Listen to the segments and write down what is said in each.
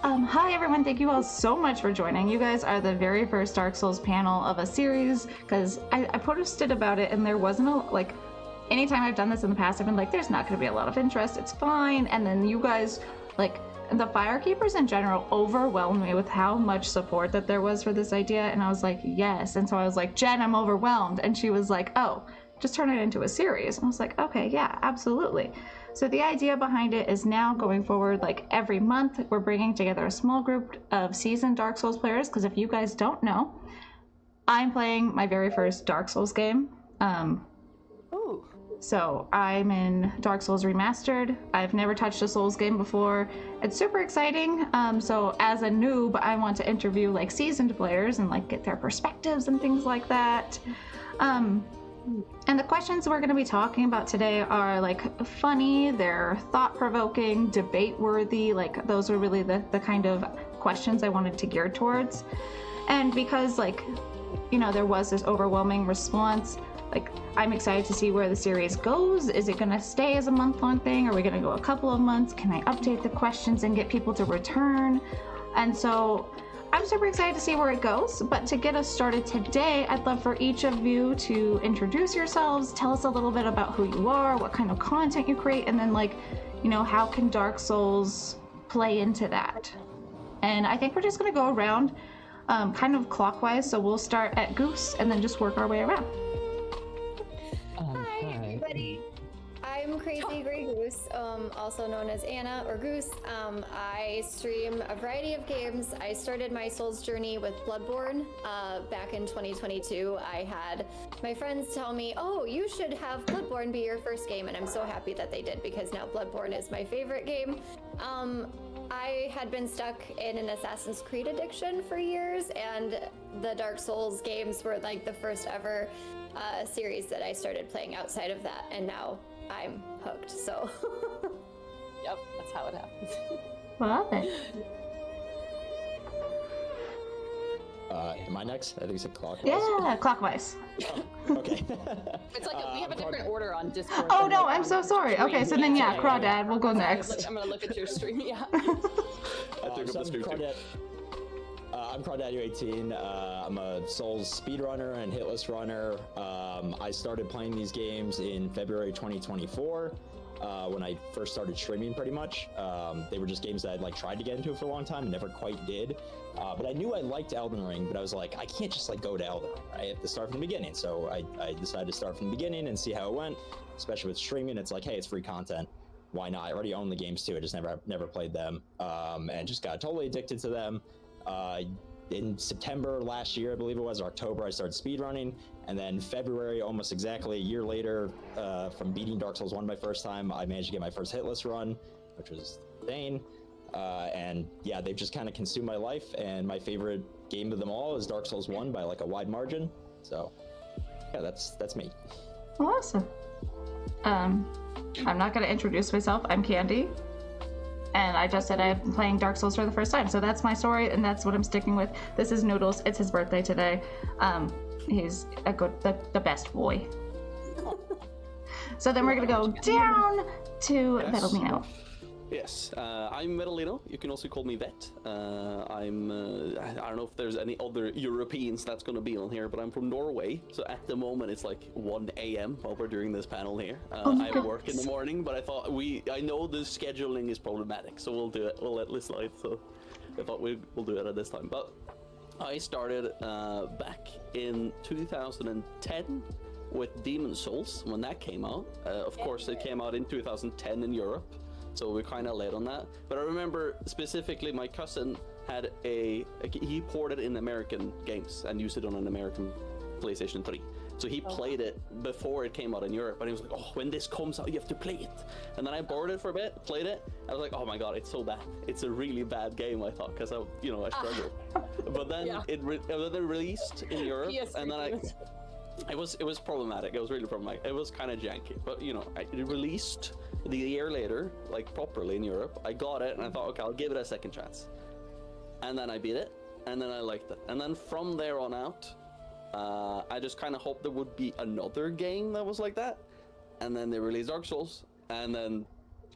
Hi everyone, thank you all so much for joining. You guys are the very first Dark Souls panel of a series, because I posted about it and there wasn't like, anytime I've done this in the past, I've been like, there's not going to be a lot of interest, it's fine. And then you guys, like, the Firekeepers in general overwhelmed me with how much support that there was for this idea, and I was like, yes. And so I was like, Jen, I'm overwhelmed. And she was like, oh, just turn it into a series. And I was like, okay, yeah, absolutely. So the idea behind it is now going forward, like every month, we're bringing together a small group of seasoned Dark Souls players, because if you guys don't know, I'm playing my very first Dark Souls game. Ooh. So I'm in Dark Souls Remastered. I've never touched a Souls game before. It's super exciting. So as a noob, I want to interview like seasoned players and like get their perspectives and things like that. And the questions we're going to be talking about today are like funny, they're thought-provoking, debate-worthy. Like those are really the kind of questions I wanted to gear towards. And because like, you know, there was this overwhelming response, like I'm excited to see where the series goes. Is it going to stay as a month-long thing? Are we going to go a couple of months? Can I update the questions and get people to return? And so I'm super excited to see where it goes, but to get us started today, I'd love for each of you to introduce yourselves, tell us a little bit about who you are, what kind of content you create, and then like, you know, how can Dark Souls play into that? And I think we're just gonna go around kind of clockwise, so we'll start at Goose and then just work our way around. Hi everybody. I'm Crazy Grey Goose, also known as Anna or Goose. I stream a variety of games. I started my Souls journey with Bloodborne back in 2022. I had my friends tell me, oh, you should have Bloodborne be your first game, and I'm so happy that they did, because now Bloodborne is my favorite game. I had been stuck in an Assassin's Creed addiction for years, and the Dark Souls games were like the first ever series that I started playing outside of that, and now I'm hooked, so. Yep, that's how it happens. Love it. Am I next? I think you said clockwise. Yeah, clockwise. Oh, okay. It's like we have a different order on Discord. Oh than, no, like, I'm on so sorry. stream. Okay, so then yeah, Crawdad, we'll go next. I'm gonna look at your stream, yeah. I took up the stream too. I'm Crawdad18. I'm a Souls speedrunner and hitless runner. I started playing these games in February 2024 when I first started streaming, pretty much. They were just games that I'd like tried to get into for a long time and never quite did. But I knew I liked Elden Ring, but I was like, I can't just like go to Elden Ring. I have to start from the beginning. So I decided to start from the beginning and see how it went. Especially with streaming, it's like, hey, it's free content. Why not? I already own the games too. I just never played them, and just got totally addicted to them. In September last year, I believe it was, or October, I started speedrunning, and then February, almost exactly a year later, from beating Dark Souls 1 my first time, I managed to get my first hitless run, which was insane. And yeah, they've just kind of consumed my life, and my favorite game of them all is Dark Souls 1 by like a wide margin. So yeah, that's me. Awesome. I'm not going to introduce myself. I'm Candy. And I just said I've been playing Dark Souls for the first time. So that's my story, and that's what I'm sticking with. This is Noodles. It's his birthday today. He's the best boy. So then we're going to go down to Metalino. Yes, I'm Metalino. You can also call me Vet. I don't know if there's any other Europeans that's going to be on here, but I'm from Norway. So at the moment it's like 1 a.m. while we're doing this panel here. I have work in the morning, but I thought I know the scheduling is problematic, so we'll do it. We'll let Liz slide. So I thought we'll do it at this time. But I started back in 2010 with Demon Souls when that came out. Of course, it came out in 2010 in Europe. So we're kind of late on that. But I remember specifically my cousin had he ported in American games and used it on an American PlayStation 3. So he played it before it came out in Europe, and he was like, oh, when this comes out, you have to play it. And then I borrowed it for a bit, played it, and I was like, oh my god, it's so bad. It's a really bad game, I thought, because I struggled. But then it released in Europe, and then it was problematic. It was really problematic. It was kind of janky, but it released the year later, like properly in Europe. I got it, and I thought, okay, I'll give it a second chance. And then I beat it, and then I liked it. And then from there on out, I just kind of hoped there would be another game that was like that. And then they released Dark Souls, and then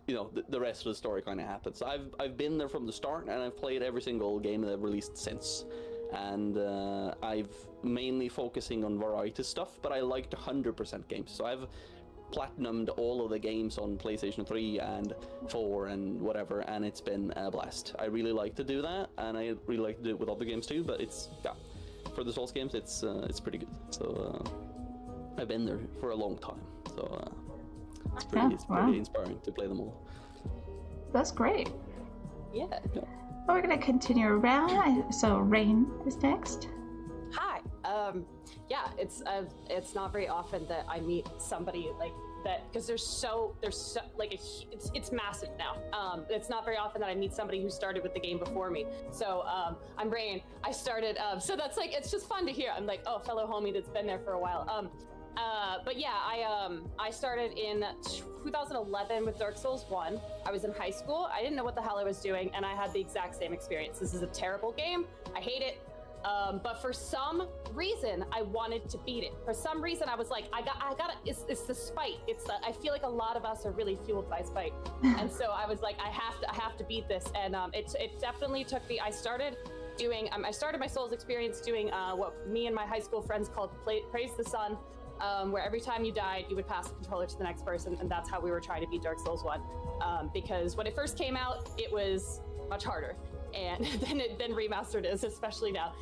the rest of the story kind of happens. So I've been there from the start, and I've played every single game that I've released since. And I've mainly focusing on variety stuff, but I like to 100% games. So I've platinumed all of the games on PlayStation 3 and 4 and whatever, and it's been a blast. I really like to do that, and I really like to do it with other games too, but for the Souls games, it's pretty good. So I've been there for a long time, so it's pretty inspiring to play them all. That's great. Yeah. We're gonna continue around. So Rain is next. Hi. Yeah, it's not very often that I meet somebody like that, because there's so like it's massive now. It's not very often that I meet somebody who started with the game before me. So I'm Rain. I started. So that's like, it's just fun to hear. I'm like, oh, fellow homie that's been there for a while. But yeah, I started in 2011 with Dark Souls 1. I was in high school. I didn't know what the hell I was doing, and I had the exact same experience. This is a terrible game. I hate it. But for some reason, I wanted to beat it. For some reason, I was like, I gotta. It's the spite. I feel like a lot of us are really fueled by spite, and so I was like, I have to beat this. And it definitely took me. I started my Souls experience doing what me and my high school friends called Praise the Sun. Where every time you died, you would pass the controller to the next person, and that's how we were trying to beat Dark Souls 1. Because when it first came out, it was much harder, and then remastered is, especially now.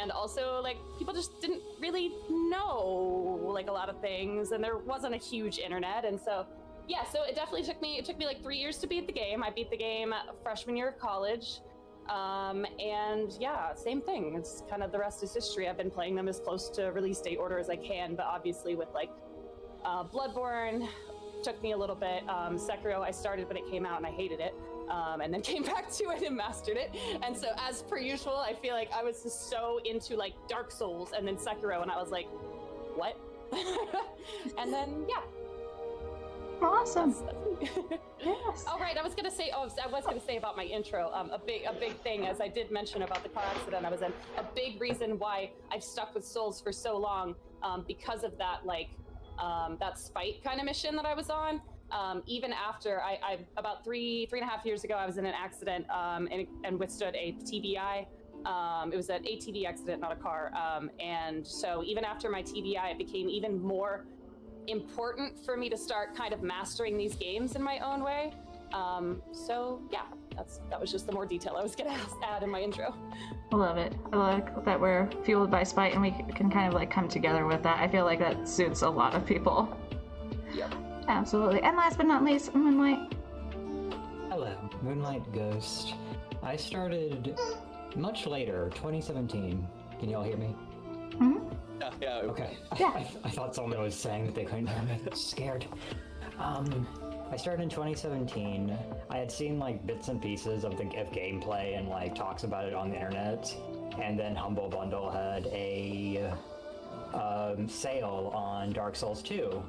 And also, like, people just didn't really know like a lot of things, and there wasn't a huge internet, and so yeah. So it definitely took me like 3 years to beat the game. I beat the game freshman year of college. And yeah, same thing. It's kind of the rest is history. I've been playing them as close to release date order as I can, but obviously with like Bloodborne took me a little bit. Sekiro, I started when it came out and I hated it, and then came back to it and mastered it. And so as per usual, I feel like I was just so into like Dark Souls and then Sekiro, and I was like, what? And then yeah. Awesome. Yes. Oh right, I was gonna say about my intro. A big thing, as I did mention about the car accident I was in. A big reason why I've stuck with Souls for so long, because of that, like, that spite kind of mission that I was on. Even after I about three and a half years ago, I was in an accident and withstood a TBI. It was an ATV accident, not a car. And so even after my TBI, it became even more important for me to start kind of mastering these games in my own way. So yeah, that was just the more detail I was gonna add in my intro. I love it. I like that we're fueled by spite and we can kind of like come together with that. I feel like that suits a lot of people. Yep. Absolutely. And last but not least, Moonlight. Hello, Moonlight Ghost. I started much later, 2017. Can you all hear me? Mm-hmm. Yeah. Okay. Yeah. I thought someone was saying that they couldn't hear me. I was scared. I started in 2017. I had seen like bits and pieces of gameplay and like talks about it on the internet. And then Humble Bundle had a sale on Dark Souls 2.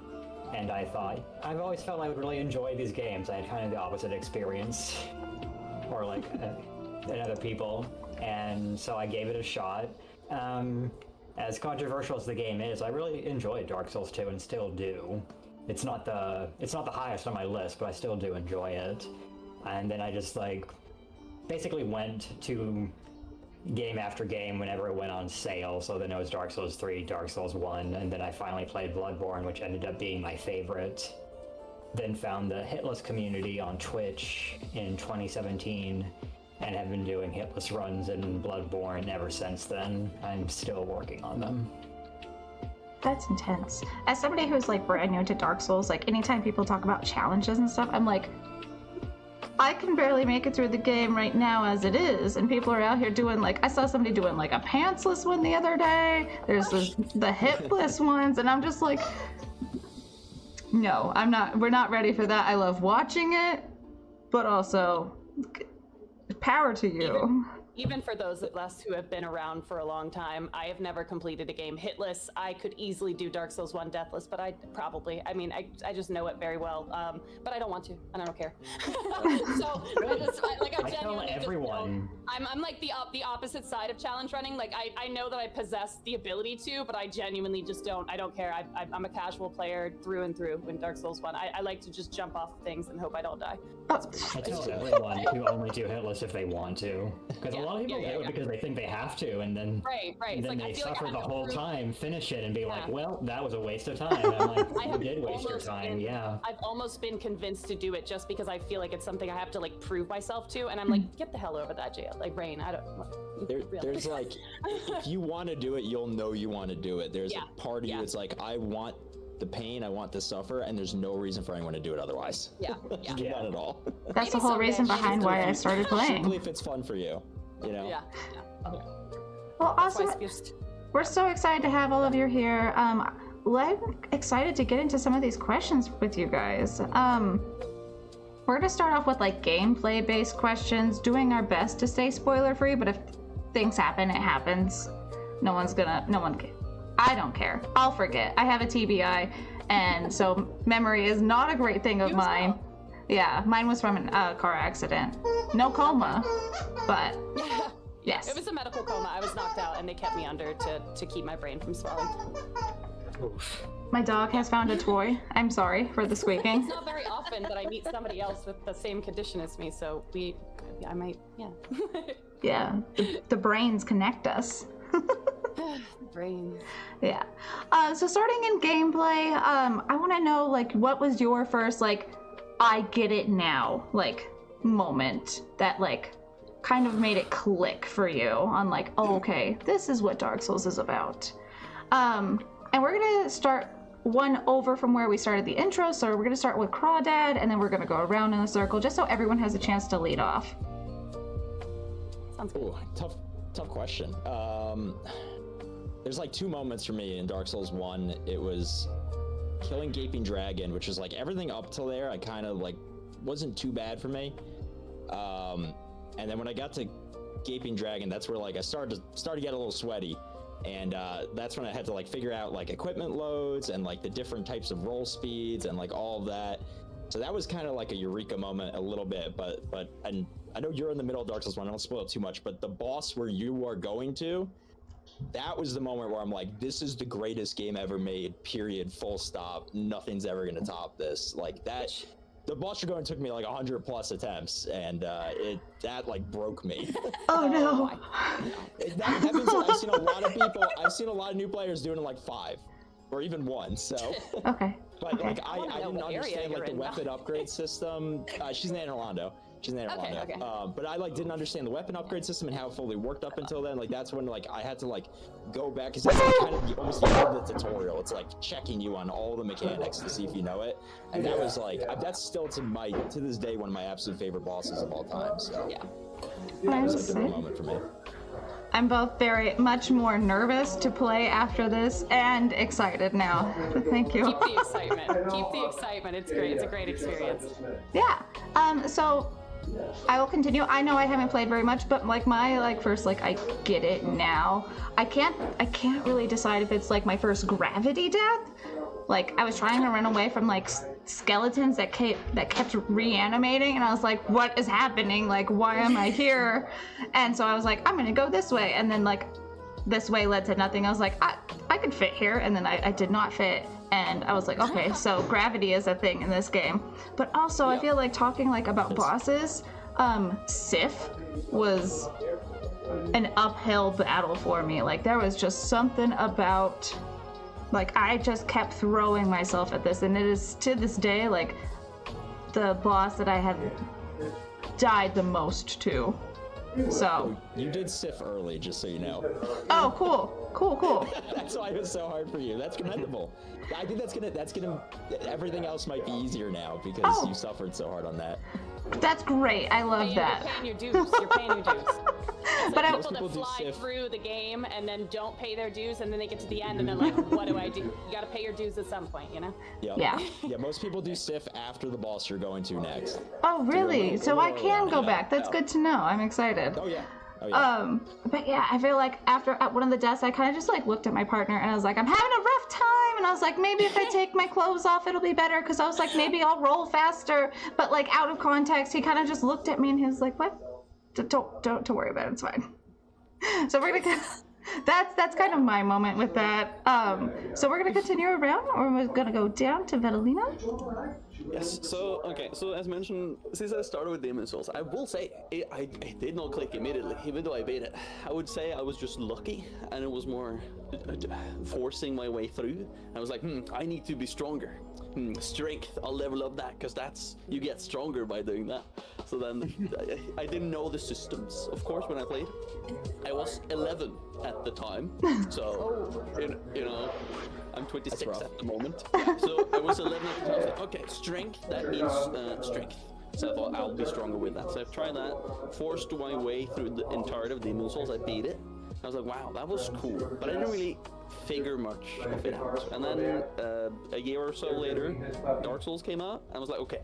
And I thought, I've always felt I would really enjoy these games. I had kind of the opposite experience, or like than other people. And so I gave it a shot. As controversial as the game is, I really enjoyed Dark Souls 2 and still do. It's not the highest on my list, but I still do enjoy it. And then I just like basically went to game after game whenever it went on sale. So then it was Dark Souls 3, Dark Souls 1, and then I finally played Bloodborne, which ended up being my favorite. Then found the Hitless community on Twitch in 2017 and have been doing hitless runs in Bloodborne ever since then. I'm still working on them. That's intense. As somebody who's like brand new to Dark Souls, like anytime people talk about challenges and stuff, I'm like, I can barely make it through the game right now as it is, and people are out here doing like, I saw somebody doing like a pantsless one the other day. There's the hitless ones, and I'm just like, no, we're not ready for that. I love watching it, but also power to you. Even for those of us who have been around for a long time, I have never completed a game hitless. I could easily do Dark Souls 1 deathless, but I just know it very well. But I don't want to, and I don't care. So, I tell everyone. I'm like the opposite side of challenge running. Like, I know that I possess the ability to, but I genuinely just don't. I don't care. I'm a casual player through and through in Dark Souls 1. I like to just jump off things and hope I don't die. I tell everyone to only do hitless if they want to. Because a lot of people do it because they think they have to, and then, and then they suffer the whole time, finish it, and be like, well, that was a waste of time. And I'm like, you did waste your time, I've almost been convinced to do it just because I feel like it's something I have to like prove myself to, and I'm like, get the hell over that, jail. Like, Rain, I don't... There's like, if you want to do it, you'll know you want to do it. There's a part of you that's like, I want the pain, I want to suffer, and there's no reason for anyone to do it otherwise. Not at all. That's the whole reason behind why I started playing. Simply if it's fun for you, you know? Well, awesome. We're so excited to have all of you here. I'm excited to get into some of these questions with you guys. We're gonna start off with like gameplay-based questions, doing our best to stay spoiler-free, but if things happen, it happens. I don't care. I'll forget. I have a TBI, and so memory is not a great thing of mine. Yeah, mine was from a car accident. No coma, but yes. It was a medical coma. I was knocked out, and they kept me under to keep my brain from swelling. My dog has found a toy. I'm sorry for the squeaking. It's not very often that I meet somebody else with the same condition as me, so I might. Yeah, the brains connect us. Brain. Yeah. So starting in gameplay, I want to know like what was your first like I get it now like moment that like kind of made it click for you on like, oh, okay, this is what Dark Souls is about. And we're gonna start one over from where we started the intro, so we're gonna start with Crawdad, and then we're gonna go around in a circle just so everyone has a chance to lead off. Sounds good. Ooh, tough question. There's like two moments for me in Dark Souls 1. It was killing Gaping Dragon, which was like everything up till there I kind of like wasn't too bad for me. And then when I got to Gaping Dragon, that's where like I started to get a little sweaty. And that's when I had to like figure out like equipment loads and like the different types of roll speeds and like all of that. So that was kind of like a eureka moment a little bit, and I know you're in the middle of Dark Souls 1, I don't spoil it too much, but the boss where you are going to, that was the moment where I'm like, this is the greatest game ever made, period, full stop. Nothing's ever gonna top this. Like that, the boss you're going took me like 100+ attempts, and that like broke me. Oh no. that means that I've seen a lot of people, I've seen a lot of new players doing it in like 5 or even 1, so. Okay. But like I didn't understand like the weapon upgrade system. She's in Orlando. Okay. But I like didn't understand the weapon upgrade system and how it fully worked up until then. Like that's when like I had to like go back, because that's like, kind of almost the end of the tutorial. It's like checking you on all the mechanics to see if you know it. And that was like that's still to this day one of my absolute favorite bosses of all time. So that was like the moment for me. I'm both very much more nervous to play after this and excited now. Thank you. Keep the excitement. Keep the excitement. It's great. It's a great experience. Yeah. So I will continue. I know I haven't played very much, but like my like first like I get it now. I can't really decide if it's like my first gravity death. Like I was trying to run away from like skeletons that kept reanimating, and I was like, what is happening? Like, why am I here? And so I was like, I'm gonna go this way, and then like this way led to nothing. I was like, I could fit here, and then I did not fit, and I was like, okay, so gravity is a thing in this game. But also I feel like talking like about bosses, Sif was an uphill battle for me. Like there was just something about, like I just kept throwing myself at this, and it is to this day like the boss that I have died the most to. So you did Sif early, just so you know. Oh, cool. That's why it was so hard for you. That's commendable. I think that's gonna everything else might be easier now because you suffered so hard on that. That's great. I love that. You're paying your dues. You're paying your dues. But like people that fly through the game and then don't pay their dues, and then they get to the end and they're like, what do I do? You gotta pay your dues at some point, you know? Yeah. Yeah, most people do Sif after the boss you're going to next. Oh, really? So I can go back. That's good to know. I'm excited. Oh, yeah. Oh, yeah. But yeah, I feel like after at one of the deaths, I kind of just like looked at my partner and I was like, I'm having a rough time. And I was like, maybe if I take my clothes off, it'll be better. Cause I was like, maybe I'll roll faster. But like out of context, he kind of just looked at me and he was like, what? Don't worry about it. It's fine. So we're gonna, that's kind of my moment with that. So we're gonna continue around, or we're gonna go down to Vetalina. Yes, so, okay, so as mentioned, since I started with Demon's Souls, I will say, I did not click immediately, even though I beat it. I would say I was just lucky, and it was more forcing my way through. I was like, I need to be stronger. Strength, I'll level up that, because that's, you get stronger by doing that. So then, I didn't know the systems, of course, when I played. I was 11 at the time, so, you know, I'm 26 at the moment. Yeah, so I was 11 at the time. I was like, okay, strength, that means strength. So I thought I'll be stronger with that. So I've tried that, forced my way through the entirety of Demon's Souls. I beat it. I was like, wow, that was cool. But I didn't really figure much of it out. And then a year or so later, Dark Souls came out. And I was like, okay,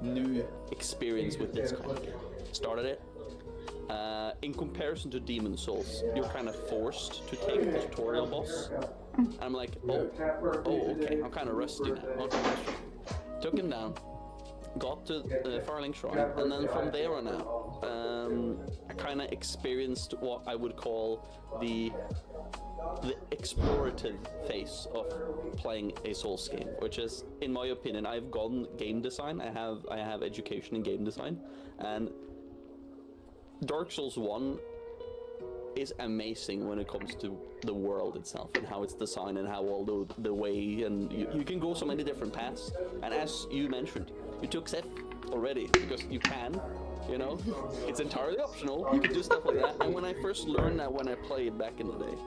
new experience with this kind of game. Started it. In comparison to Demon's Souls, you're kind of forced to take the tutorial boss. And I'm like, oh, okay, I'm kind of rusty now. Took him down, got to the Firelink Shrine, and then from there on out, I kind of experienced what I would call the explorative phase of playing a Souls game, which is, in my opinion, I've gone game design. I have education in game design, and Dark Souls 1 is amazing when it comes to the world itself and how it's designed and how all the way, and you can go so many different paths. And as you mentioned, you took Seth already because you can, you know, it's entirely optional. You can do stuff like that. And when I first learned that, when I played back in the day,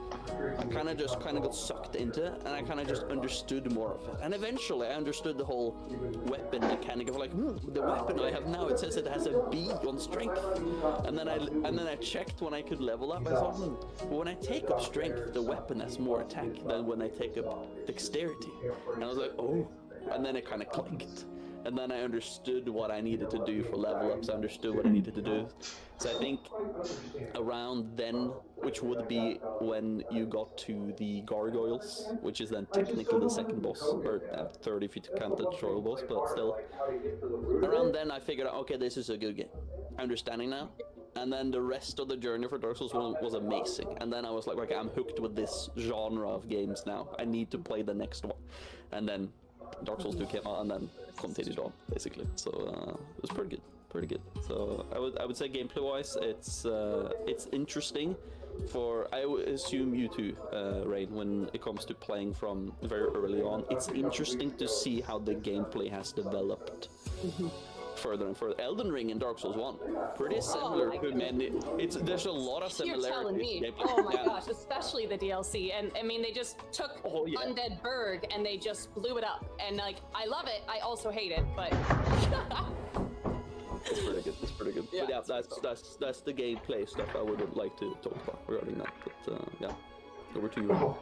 I kind of got sucked into it, and I kind of just understood more of it. And eventually I understood the whole weapon mechanic of like, the weapon I have now, it says it has a B on strength. And then I checked when I could level up. I thought, when I take up strength, the weapon has more attack than when I take up dexterity. And I was like, oh, and then it kind of clicked. And then I understood what I needed to do for level ups. I understood what I needed to do. So I think around then, which would be when you got to the gargoyles, which is then technically the second boss, or third if you count the troll boss, but still. Around then I figured out, okay, this is a good game. I'm understanding now. And then the rest of the journey for Dark Souls was amazing. And then I was like, okay, I'm hooked with this genre of games now. I need to play the next one. And then Dark Souls 2 came out and then continued on, basically. So it was pretty good. So I would say gameplay wise, it's interesting. I would assume you too, Rain, when it comes to playing from very early on, it's interesting to see how the gameplay has developed. Further and further. Elden Ring and Dark Souls 1, pretty similar to many. There's a lot of similarities. You're telling me. Oh my gosh, especially the DLC. And I mean, they just took Undead Berg and they just blew it up. And like, I love it. I also hate it, but it's pretty good. Yeah, but yeah, that's the gameplay stuff I would like to talk about regarding that. But yeah, over to you.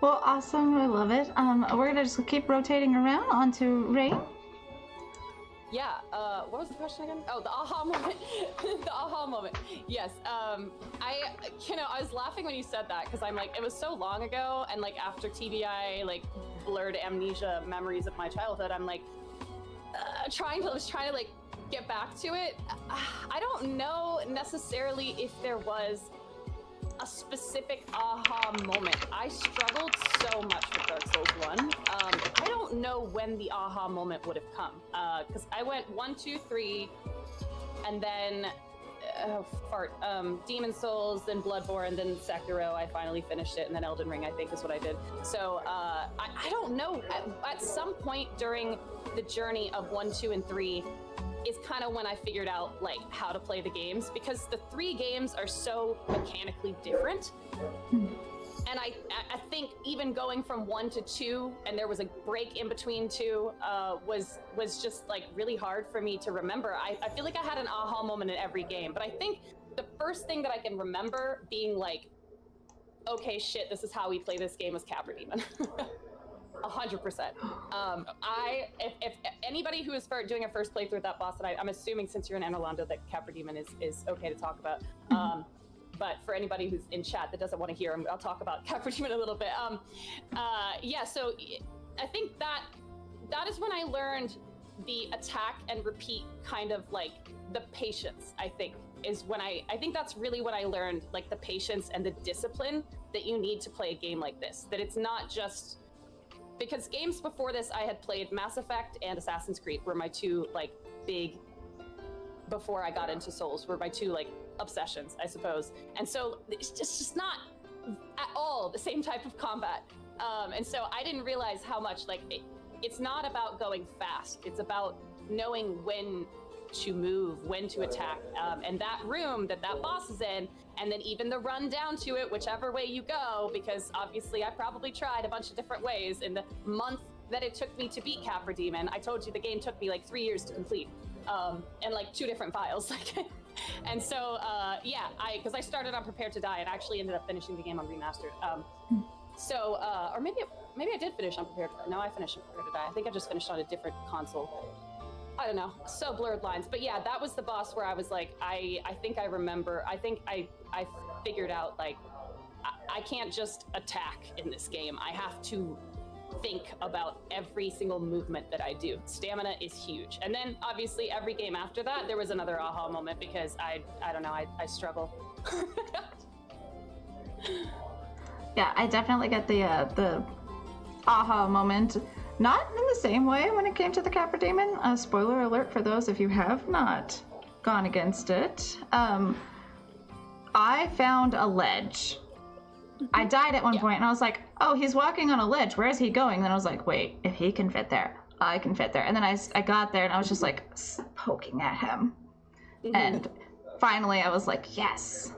Well, awesome. I love it. We're gonna just keep rotating around onto Rain. Yeah, what was the question again? Oh, the aha moment. The aha moment. Yes, I was laughing when you said that, because I'm like, it was so long ago, and like after TBI, like blurred amnesia memories of my childhood, I'm like, trying to like get back to it. I don't know necessarily if there was a specific aha moment. I struggled so much with Dark Souls 1. I don't know when the aha moment would have come, because I went 1, 2, 3, and then Demon's Souls, then Bloodborne, then Sekiro. I finally finished it, and then Elden Ring, I think, is what I did. So I don't know. At some point during the journey of 1, 2, and 3 is kind of when I figured out like how to play the games, because the 3 games are so mechanically different. And I think even going from 1 to 2, and there was a break in between 2, was just like really hard for me to remember. I feel like I had an aha moment in every game, but I think the first thing that I can remember being like, okay, shit, this is how we play this game, was Capra Demon. 100%. If anybody who is doing a first playthrough with that boss, and I'm assuming since you're in Anorlando that Capra Demon is okay to talk about. But for anybody who's in chat that doesn't want to hear, I'll talk about Capra Demon a little bit. Yeah, so I think that is when I learned the attack and repeat kind of like the patience, I think, is when I think that's really what I learned, like the patience and the discipline that you need to play a game like this. That it's not just, because games before this I had played Mass Effect and Assassin's Creed were my two like big, before I got into Souls, were my two like obsessions, I suppose. And so it's just not at all the same type of combat. And so I didn't realize how much like it's not about going fast. It's about knowing when to move, when to attack, and that room that boss is in, and then even the run down to it, whichever way you go, because obviously I probably tried a bunch of different ways in the month that it took me to beat Capra Demon. I told you the game took me like 3 years to complete, and like 2 different files. And so, yeah, because I started on Prepare to Die and actually ended up finishing the game on Remastered. So, or maybe I did finish on Prepare to Die. No, I finished on Prepare to Die. I think I just finished on a different console. I don't know, so blurred lines. But yeah, that was the boss where I was like, I think I remember, I think I figured out, like, I can't just attack in this game. I have to think about every single movement that I do. Stamina is huge. And then obviously every game after that, there was another aha moment because I don't know, I struggle. Yeah, I definitely get the aha moment. Not in the same way when it came to the Capra Demon. Spoiler alert for those if you have not gone against it. I found a ledge. I died at one point and I was like, oh, he's walking on a ledge. Where is he going? And then I was like, wait, if he can fit there, I can fit there. And then I got there and I was just like poking at him. And finally I was like, yes.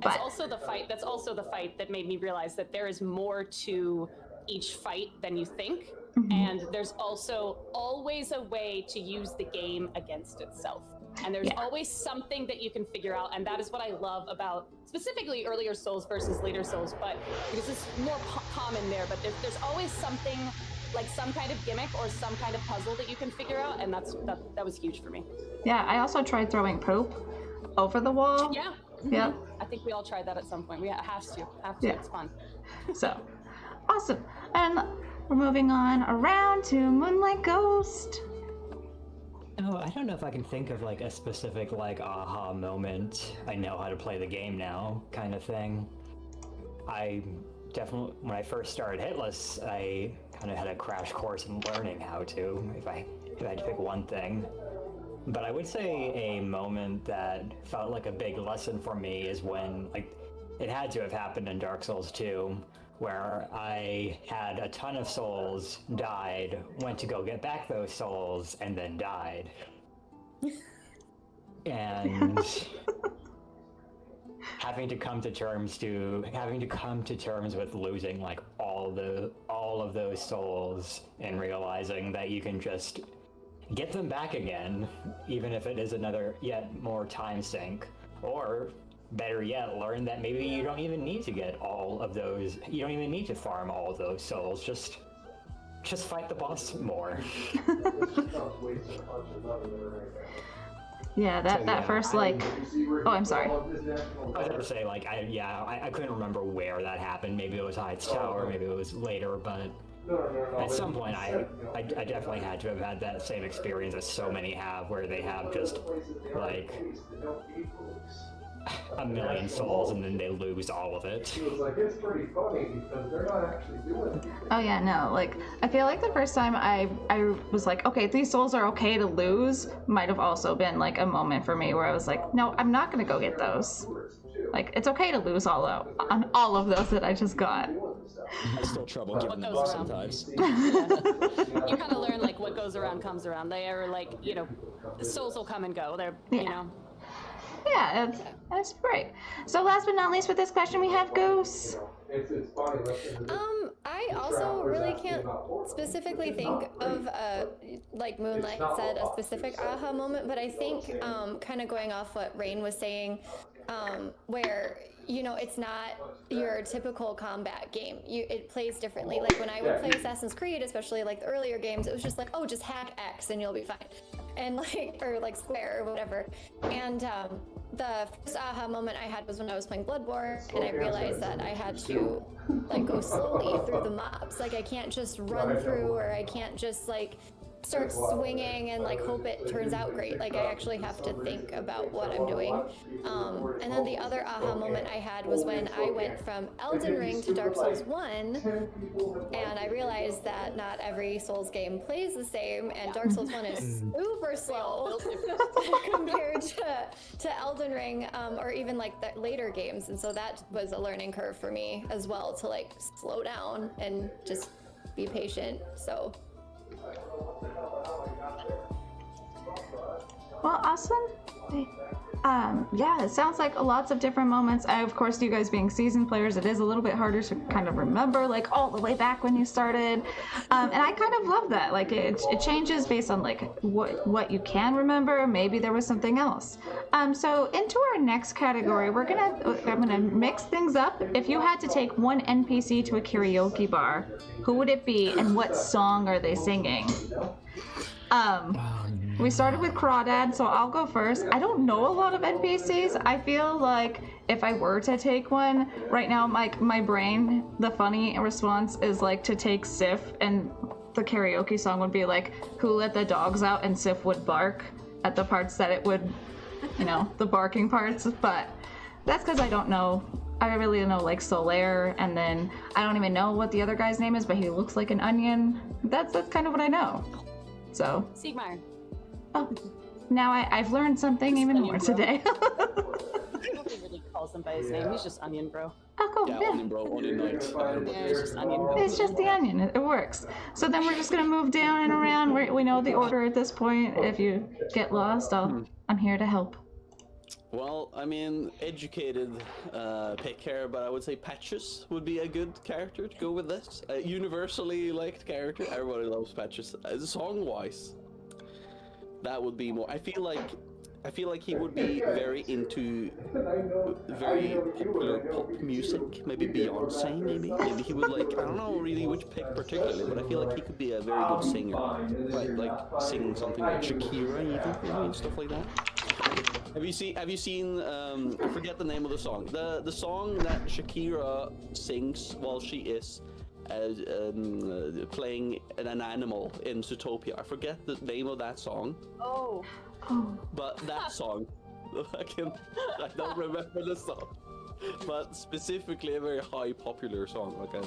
That's also the fight that made me realize that there is more to each fight than you think. And there's also always a way to use the game against itself. And there's always something that you can figure out. And that is what I love about specifically earlier Souls versus later Souls, but because it's more common there, but there's always something like some kind of gimmick or some kind of puzzle that you can figure out. And that was huge for me. Yeah, I also tried throwing poop over the wall. Yeah. Yeah. I think we all tried that at some point. We have to. Yeah. It's fun. So, awesome. And we're moving on around to Moonlight Ghost. Oh, I don't know if I can think of like a specific like aha moment. I know how to play the game now, kind of thing. I definitely, when I first started Hitless, I kind of had a crash course in learning how to, if I had to pick one thing. But I would say a moment that felt like a big lesson for me is when, like, it had to have happened in Dark Souls 2, where I had a ton of souls, died, went to go get back those souls, and then died. And having to come to terms with losing like all of those souls and realizing that you can just get them back again, even if it is another yet more time sink, or better yet, learn that maybe you don't even need to get all of those, you don't even need to farm all of those souls, just fight the boss more. Yeah, that first like, oh, I'm sorry. I was going to say, like, I couldn't remember where that happened. Maybe it was Hyde's Tower, maybe it was later, but at some point I definitely had to have had that same experience as so many have, where they have just, like, a million souls and then they lose all of it. It's pretty funny because they're not actually doing anything. Oh yeah, no, like, I feel like the first time I was like, okay, these souls are okay to lose, might have also been like a moment for me where I was like, no, I'm not gonna go get those. Like, it's okay to lose on all of those that I just got. I still trouble giving them up sometimes. You kind of learn, like, what goes around comes around. They are, like, you know, souls will come and go. They're, you know. Yeah, that's great. So last but not least with this question, we have Goose. It's funny. I also really can't specifically think of, like Moonlight said, a specific aha moment, but I think kind of going off what Rain was saying, where you know, it's not your typical combat game. It plays differently. Like when I would play Assassin's Creed, especially like the earlier games, it was just like, oh, just hack X and you'll be fine. And like, or like square or whatever. And the first aha moment I had was when I was playing Bloodborne, and I realized that I had to like go slowly through the mobs. Like I can't just run through, or I can't just like start swinging and like hope it turns out great. Like I actually have to think about what I'm doing. And then the other aha moment I had was when I went from Elden Ring to Dark Souls 1, and I realized that not every Souls game plays the same, and Dark Souls 1 is super slow compared to Elden Ring, or even like the later games. And so that was a learning curve for me as well, to like slow down and just be patient. So well, awesome. Yeah, it sounds like lots of different moments. Of course, you guys being seasoned players, it is a little bit harder to kind of remember, like all the way back when you started. And I kind of love that. Like it changes based on like what you can remember. Maybe there was something else. So into our next category, I'm gonna mix things up. If you had to take one NPC to a karaoke bar, who would it be, and what song are they singing? We started with Crawdad, so I'll go first. I don't know a lot of NPCs. I feel like if I were to take one, right now my brain, the funny response is like to take Sif, and the karaoke song would be like, who let the dogs out, and Sif would bark at the parts that it would, you know, the barking parts. But that's because I don't know. I really know like Solaire, and then I don't even know what the other guy's name is, but he looks like an onion. That's kind of what I know. So Siegmeyer. Oh, now I've learned something even more today. Nobody really calls him by his name. He's just Onion Bro. Oh, cool. Yeah, Onion Bro, Onion Knight. Yeah, it's just Onion Bro. It's just the onion. It works. So then we're just gonna move down and around. We know the order at this point. If you get lost, I'm here to help. Well, I mean, educated pick here, but I would say Patches would be a good character to go with this. Universally liked character. Everybody loves Patches. Song-wise, that would be more. I feel like he would be very into very popular pop music, maybe Beyonce, maybe he would like, I don't know really which pick particularly, but I feel like he could be a very good singer, right? Like sing something like Shakira even, maybe, and stuff like that. Have you seen I forget the name of the song. The song that Shakira sings while she is playing an animal in Zootopia. I forget the name of that song. Oh. But that song, I don't remember the song. But specifically a very high popular song, like a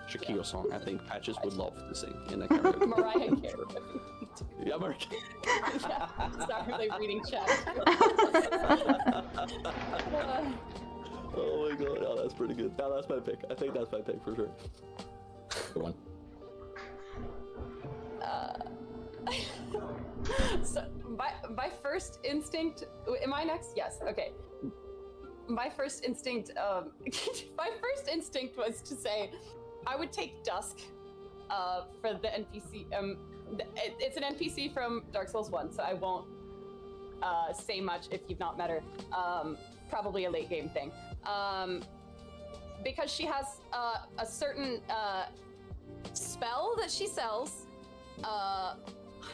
Shakira song. I think Patches would love to sing in a karaoke. Mariah Carey. Yeah, Mariah. Yeah, sorry, they're reading chat. Oh my god, yeah, that's pretty good. Yeah, that's my pick. I think that's my pick for sure. Good one. So my first instinct. Am I next? Yes. Okay. My first instinct. My first instinct was to say, I would take Dusk, for the NPC. It's an NPC from Dark Souls 1, so I won't say much if you've not met her. Probably a late game thing. Because she has a certain spell that she sells. I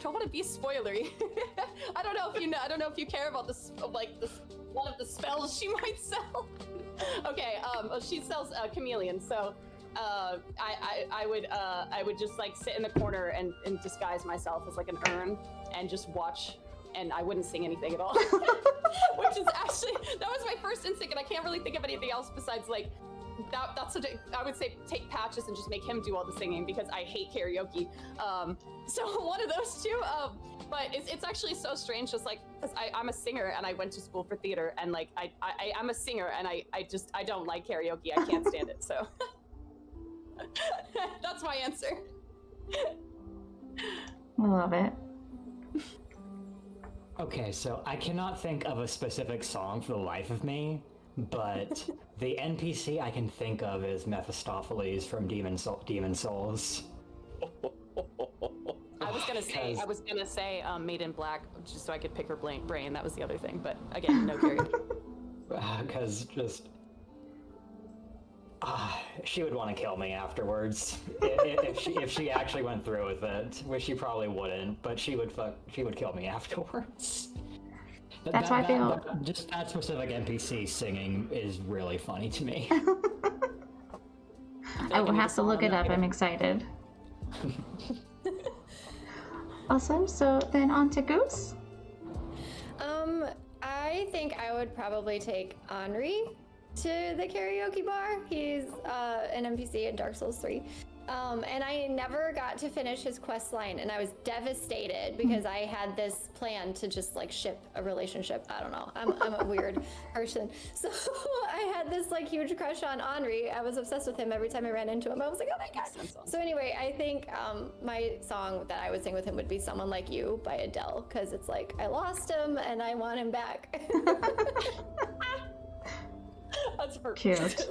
don't want to be spoilery. I don't know if you know. I don't know if you care about this, like this one of the spells she might sell. Okay. She sells chameleon, so I would just like sit in the corner and disguise myself as like an urn and just watch, and I wouldn't sing anything at all. Which is actually, that was my first instinct, and I can't really think of anything else besides like that's what I would say. Take Patches and just make him do all the singing because I hate karaoke. So one of those two. But it's actually so strange, just like because I'm a singer and I went to school for theater, and like I'm a singer and I don't like karaoke. I can't stand it. So that's my answer. I love it. Okay, so I cannot think of a specific song for the life of me, but the NPC I can think of is Mephistopheles from Demon Souls. I was gonna say Made in Black, just so I could pick her brain. That was the other thing, but again, no karaoke. Because just She would want to kill me afterwards if she actually went through with it, which she probably wouldn't, but she would kill me afterwards. That's why I feel just that specific NPC singing is really funny to me. I will have to look it up. I'm excited. Awesome. So then on to Goose. I think I would probably take Henri to the karaoke bar. He's an NPC in Dark Souls 3. And I never got to finish his quest line, and I was devastated because I had this plan to just like ship a relationship. I don't know. I'm a weird person. So I had this like huge crush on Henri. I was obsessed with him every time I ran into him. I was like, oh my god. So anyway, I think my song that I would sing with him would be Someone Like You by Adele, because it's like I lost him and I want him back. That's perfect. Cute.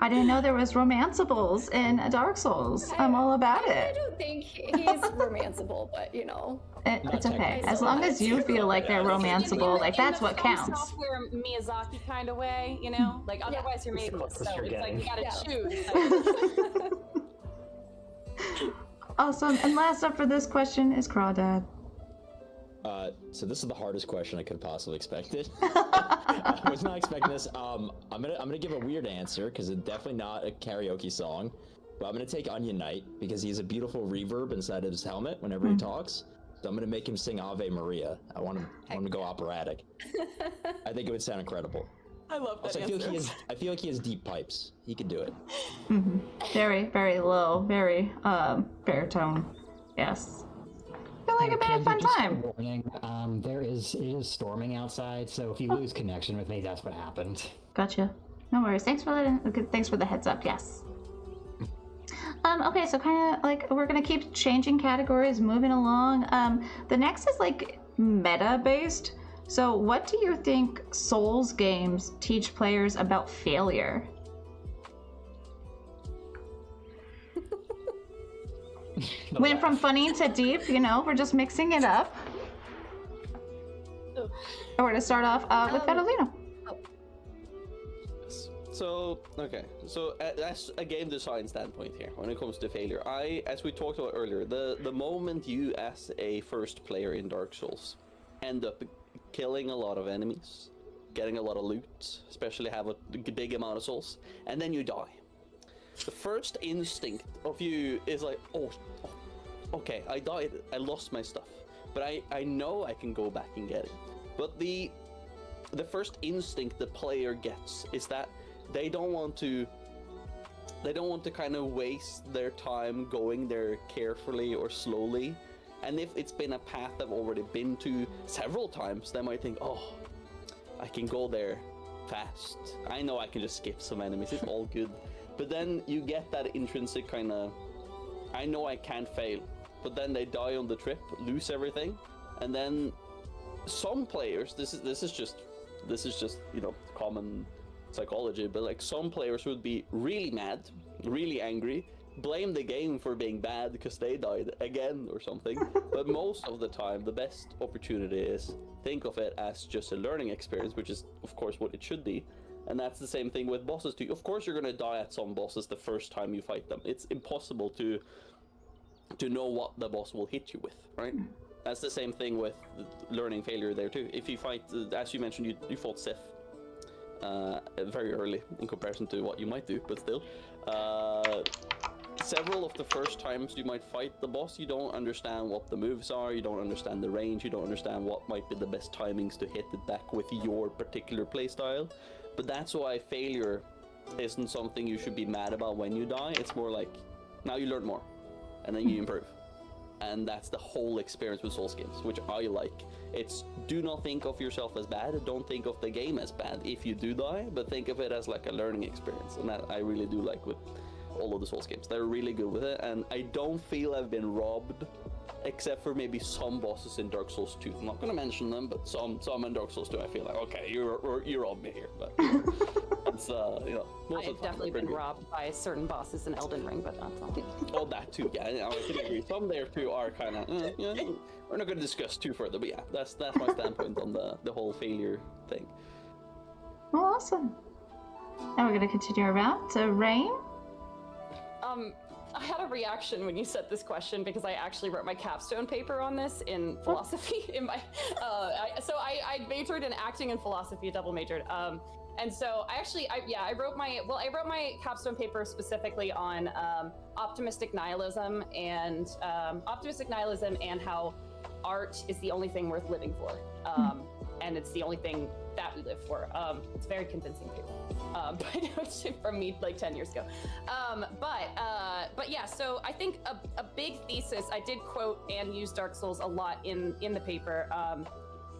I didn't know there was romanceables in Dark Souls. I'm all about I it. don't think he's romanceable, but you know. It's okay. As long as you feel like they're romanceable, like that's what counts. Software Miyazaki kind of way, you know? Like otherwise you're made. So it's like you gotta choose. Awesome. And last up for this question is Crawdad. So this is the hardest question I could have possibly expected. I was not expecting this. I'm gonna give a weird answer because it's definitely not a karaoke song, but I'm gonna take Onion Knight because he has a beautiful reverb inside of his helmet whenever he talks. So I'm gonna make him sing Ave Maria. I want him to go operatic. I think it would sound incredible. I love that Also, answer. I feel like he has deep pipes. He could do it. Mm-hmm. Very, very low, very baritone. Yes. I feel like a bad fun time. Warning, it is storming outside, so if you lose connection with me, that's what happened. Gotcha. No worries. Thanks for the heads up. Yes. Okay, so kind of like we're gonna keep changing categories, moving along. The next is like meta based. So what do you think Souls games teach players about failure? Went from funny to deep, you know, we're just mixing it up. We're gonna start off with Fedolino. So, okay. So, as a game design standpoint here, when it comes to failure, as we talked about earlier, the moment you, as a first player in Dark Souls, end up killing a lot of enemies, getting a lot of loot, especially have a big amount of souls, and then you die. The first instinct of you is like, oh, okay, I died, I lost my stuff, but I know I can go back and get it. But the first instinct the player gets is that they don't want to kind of waste their time going there carefully or slowly. And if it's been a path they've already been to several times, they might think, oh, I can go there fast. I know I can just skip some enemies, it's all good. But then you get that intrinsic kind of, I know I can't fail, but then they die on the trip, lose everything, and then some players, this is just you know, common psychology, but like some players would be really mad, really angry, blame the game for being bad because they died again or something. But most of the time, the best opportunity is think of it as just a learning experience, which is of course what it should be. And that's the same thing with bosses too. Of course you're going to die at some bosses the first time you fight them. It's impossible to know what the boss will hit you with, right? That's the same thing with learning failure there too. If you fight, as you mentioned, you fought Sif very early in comparison to what you might do, but still. Several of the first times you might fight the boss, you don't understand what the moves are, you don't understand the range, you don't understand what might be the best timings to hit it back with your particular playstyle. But that's why failure isn't something you should be mad about when you die. It's more like, now you learn more, and then you improve. And that's the whole experience with Souls games, which I like. It's, do not think of yourself as bad, don't think of the game as bad if you do die, but think of it as like a learning experience. And that I really do like with all of the Souls games. They're really good with it, and I don't feel I've been robbed, except for maybe some bosses in Dark Souls 2. I'm not going to mention them, but some in Dark Souls 2 I feel like, okay, you robbed me here, but it's you know, most I've definitely been robbed by certain bosses in Elden Ring, but that's all. Oh, that too, yeah, I can agree. Some there too are kind of, yeah, we're not going to discuss too further, but yeah, that's my standpoint on the whole failure thing. Well, awesome. Now we're gonna continue our round to Rain. I had a reaction when you said this question because I actually wrote my capstone paper on this in philosophy. In my, I majored in acting and philosophy, double majored. And so I wrote my capstone paper specifically on optimistic nihilism and how art is the only thing worth living for, and it's the only thing that we live for. It's a very convincing paper, but it was from me like 10 years ago. But yeah, so I think a big thesis, I did quote and use Dark Souls a lot in the paper.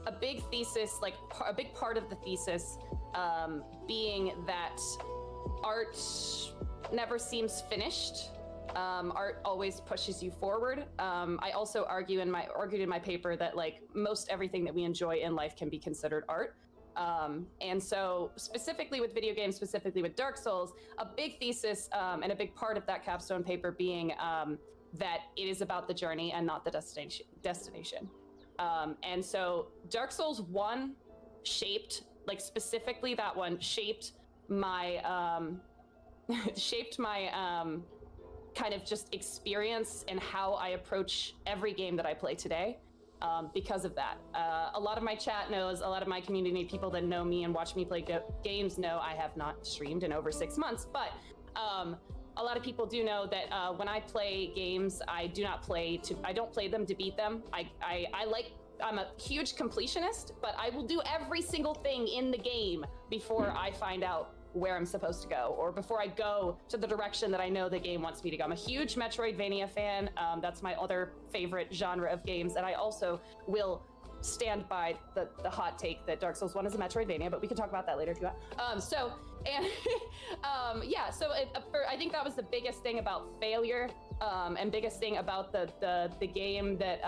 A big thesis, like a big part of the thesis, being that art never seems finished. Art always pushes you forward. I also argued in my paper that like most everything that we enjoy in life can be considered art. And so specifically with video games, specifically with Dark Souls, a big thesis and a big part of that capstone paper being that it is about the journey and not the destination. And so Dark Souls 1 shaped, like specifically that one shaped my kind of just experience and how I approach every game that I play today. Because of that, a lot of my chat knows, a lot of my community, people that know me and watch me play games know I have not streamed in over 6 months, but a lot of people do know that when I play games, I don't play them to beat them. I'm a huge completionist, but I will do every single thing in the game before I find out where I'm supposed to go, or before I go to the direction that I know the game wants me to go. I'm a huge Metroidvania fan. That's my other favorite genre of games, and I also will stand by the hot take that Dark Souls 1 is a Metroidvania, but we can talk about that later if you want. I think that was the biggest thing about failure, and biggest thing about the game that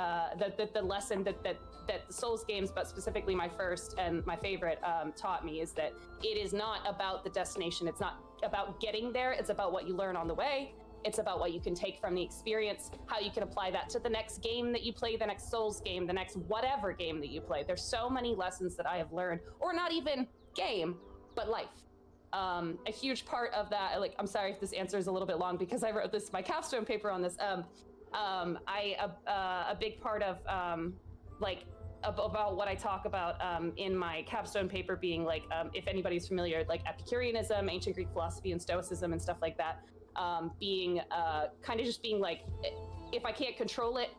the lesson that the Souls games, but specifically my first and my favorite, taught me is that it is not about the destination. It's not about getting there. It's about what you learn on the way. It's about what you can take from the experience, how you can apply that to the next game that you play, the next Souls game, the next whatever game that you play. There's so many lessons that I have learned, or not even game, but life. A huge part of that, like, I'm sorry if this answer is a little bit long because I wrote my capstone paper on this. A big part of about what I talk about in my capstone paper being like, if anybody's familiar, like Epicureanism, ancient Greek philosophy, and Stoicism and stuff like that, being kind of just being like, if I can't control it,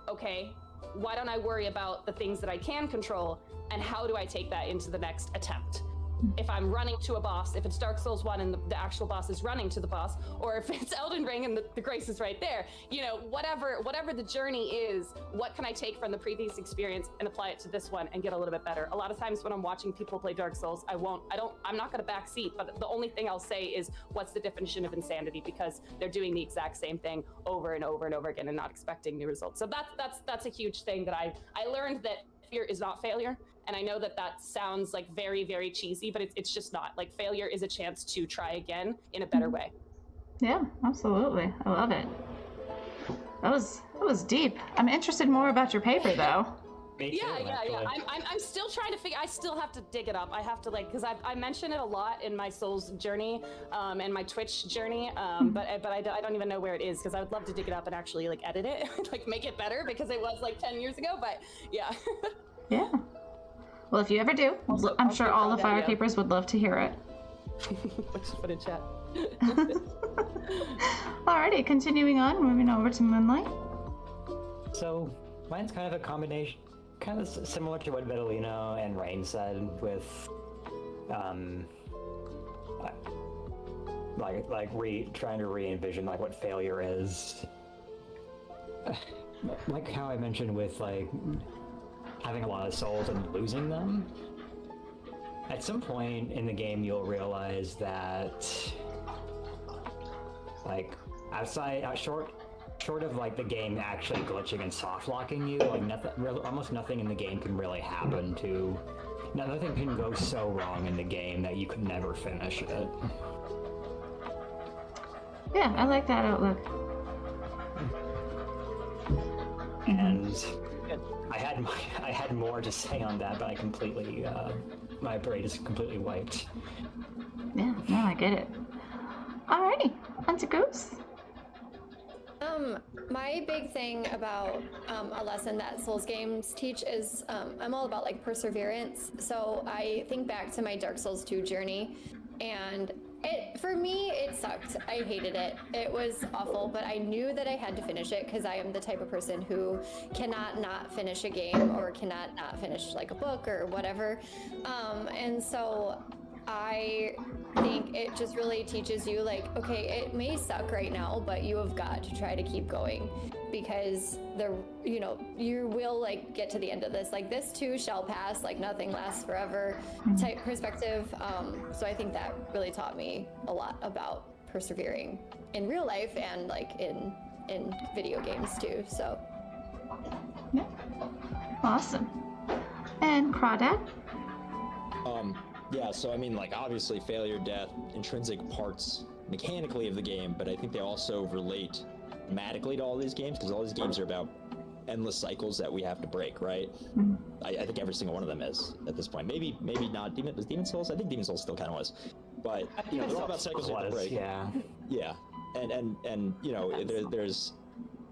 okay, why don't I worry about the things that I can control, and how do I take that into the next attempt? If I'm running to a boss, if it's Dark Souls 1 and the actual boss is running to the boss, or if it's Elden Ring and the grace is right there, you know, whatever the journey is, what can I take from the previous experience and apply it to this one and get a little bit better? A lot of times when I'm watching people play Dark Souls, I'm not gonna backseat, but the only thing I'll say is, what's the definition of insanity? Because they're doing the exact same thing over and over and over again and not expecting new results. So that's a huge thing that I learned, that fear is not failure. And I know that sounds like very, very cheesy, but it's just not. Like, failure is a chance to try again in a better way. Yeah, absolutely. I love it. That was deep. I'm interested more about your paper, though. Me too, yeah. I'm still trying to figure. I still have to dig it up. I have to, like, because I mention it a lot in my Souls journey, and my Twitch journey, but I don't even know where it is, because I would love to dig it up and actually like edit it, like make it better, because it was like 10 years ago. But yeah. Yeah. Well, if you ever do, I'm sure all the Fire Keepers would love to hear it. Let's just put in chat. Alrighty, continuing on, moving over to Moonlight. So, mine's kind of a combination, kind of similar to what Vitalino and Rain said, with, trying to re-envision, like, what failure is. Like how I mentioned with, like, having a lot of souls and losing them. At some point in the game, you'll realize that, like, short of like the game actually glitching and soft locking you, like almost nothing in the game can really happen to. Nothing can go so wrong in the game that you could never finish it. Yeah, I like that outlook. And I had more to say on that, but I completely my brain is completely wiped. Yeah, no, I get it. Alrighty, on to Goose. My big thing about a lesson that Souls games teach is I'm all about like perseverance. So I think back to my Dark Souls 2 journey, and for me it sucked. I hated it. It was awful, but I knew that I had to finish it because I am the type of person who cannot not finish a game or cannot not finish like a book or whatever. And so I think it just really teaches you like, okay, it may suck right now, but you have got to try to keep going, because you will like get to the end of this. Like, this too shall pass, like nothing lasts forever type perspective. So I think that really taught me a lot about persevering in real life and like in video games too. So Yeah. Awesome. And Crawdad? Yeah, so I mean, like, obviously failure, death, intrinsic parts mechanically of the game, but I think they also relate thematically to all these games, because all these games are about endless cycles that we have to break, right? Mm-hmm. I think every single one of them is at this point. Maybe not. Was Demon Souls? I think Demon Souls still kind of was, but they're all about cycles you have to break. Yeah, and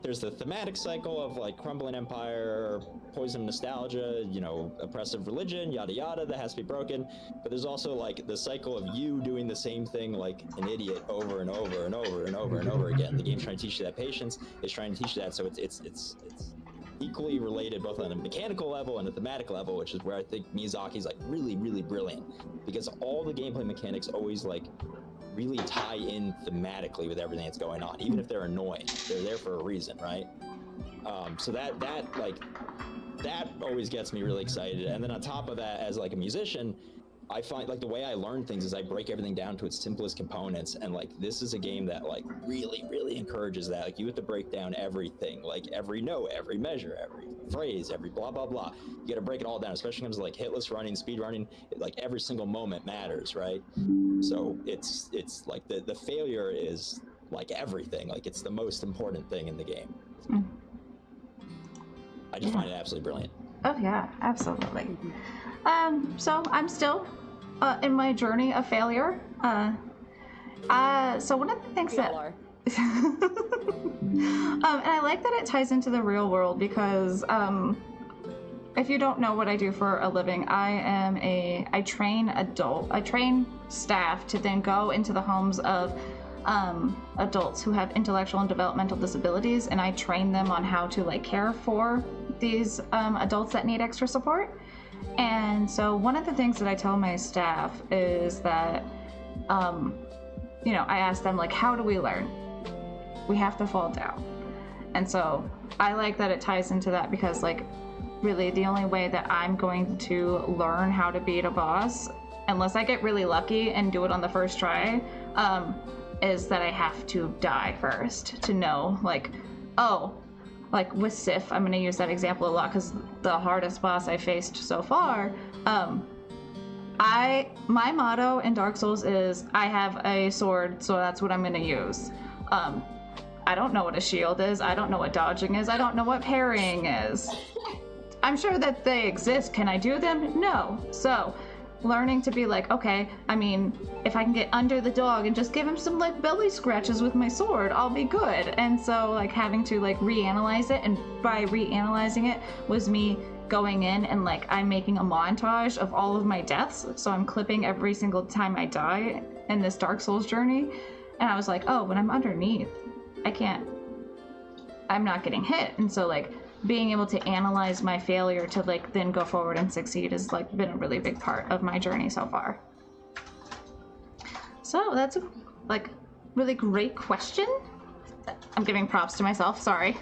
there's the thematic cycle of like crumbling empire, poison nostalgia, oppressive religion, yada yada, that has to be broken. But there's also like the cycle of you doing the same thing like an idiot over and over and over and over and over again. The game's trying to teach you that patience. It's trying to teach you that. So it's equally related both on a mechanical level and a thematic level, which is where I think Miyazaki's like really, really brilliant, because all the gameplay mechanics always like really tie in thematically with everything that's going on. Even if they're annoying, they're there for a reason, right? So that always gets me really excited. And then on top of that, as like a musician, I find like the way I learn things is I break everything down to its simplest components, and like this is a game that like really, really encourages that. Like, you have to break down everything, like every note, every measure, every phrase, every blah blah blah. You got to break it all down, especially when it comes to like hitless running, speed running. Like every single moment matters, right? So it's like the failure is like everything. Like, it's the most important thing in the game. I just find it absolutely brilliant. Oh yeah, absolutely. So I'm still in my journey of failure. So one of the things that and I like that it ties into the real world, because if you don't know what I do for a living, I train staff to then go into the homes of adults who have intellectual and developmental disabilities, and I train them on how to like care for these adults that need extra support. And so one of the things that I tell my staff is that I ask them like, how do we learn? We have to fall down. And so I like that it ties into that, because like really the only way that I'm going to learn how to beat a boss, unless I get really lucky and do it on the first try, is that I have to die first to know, like, oh, like with Sif, I'm going to use that example a lot because the hardest boss I faced so far, my motto in Dark Souls is I have a sword, so that's what I'm going to use. I don't know what a shield is. I don't know what dodging is. I don't know what parrying is. I'm sure that they exist. Can I do them? No. So learning to be like, okay, I mean, if I can get under the dog and just give him some like belly scratches with my sword, I'll be good. And so like having to like reanalyze it, and by reanalyzing it was me going in and like I'm making a montage of all of my deaths. So I'm clipping every single time I die in this Dark Souls journey. And I was like, oh, when I'm underneath, I'm not getting hit. And so like being able to analyze my failure to like then go forward and succeed has like been a really big part of my journey so far. So that's a like really great question. I'm giving props to myself, sorry.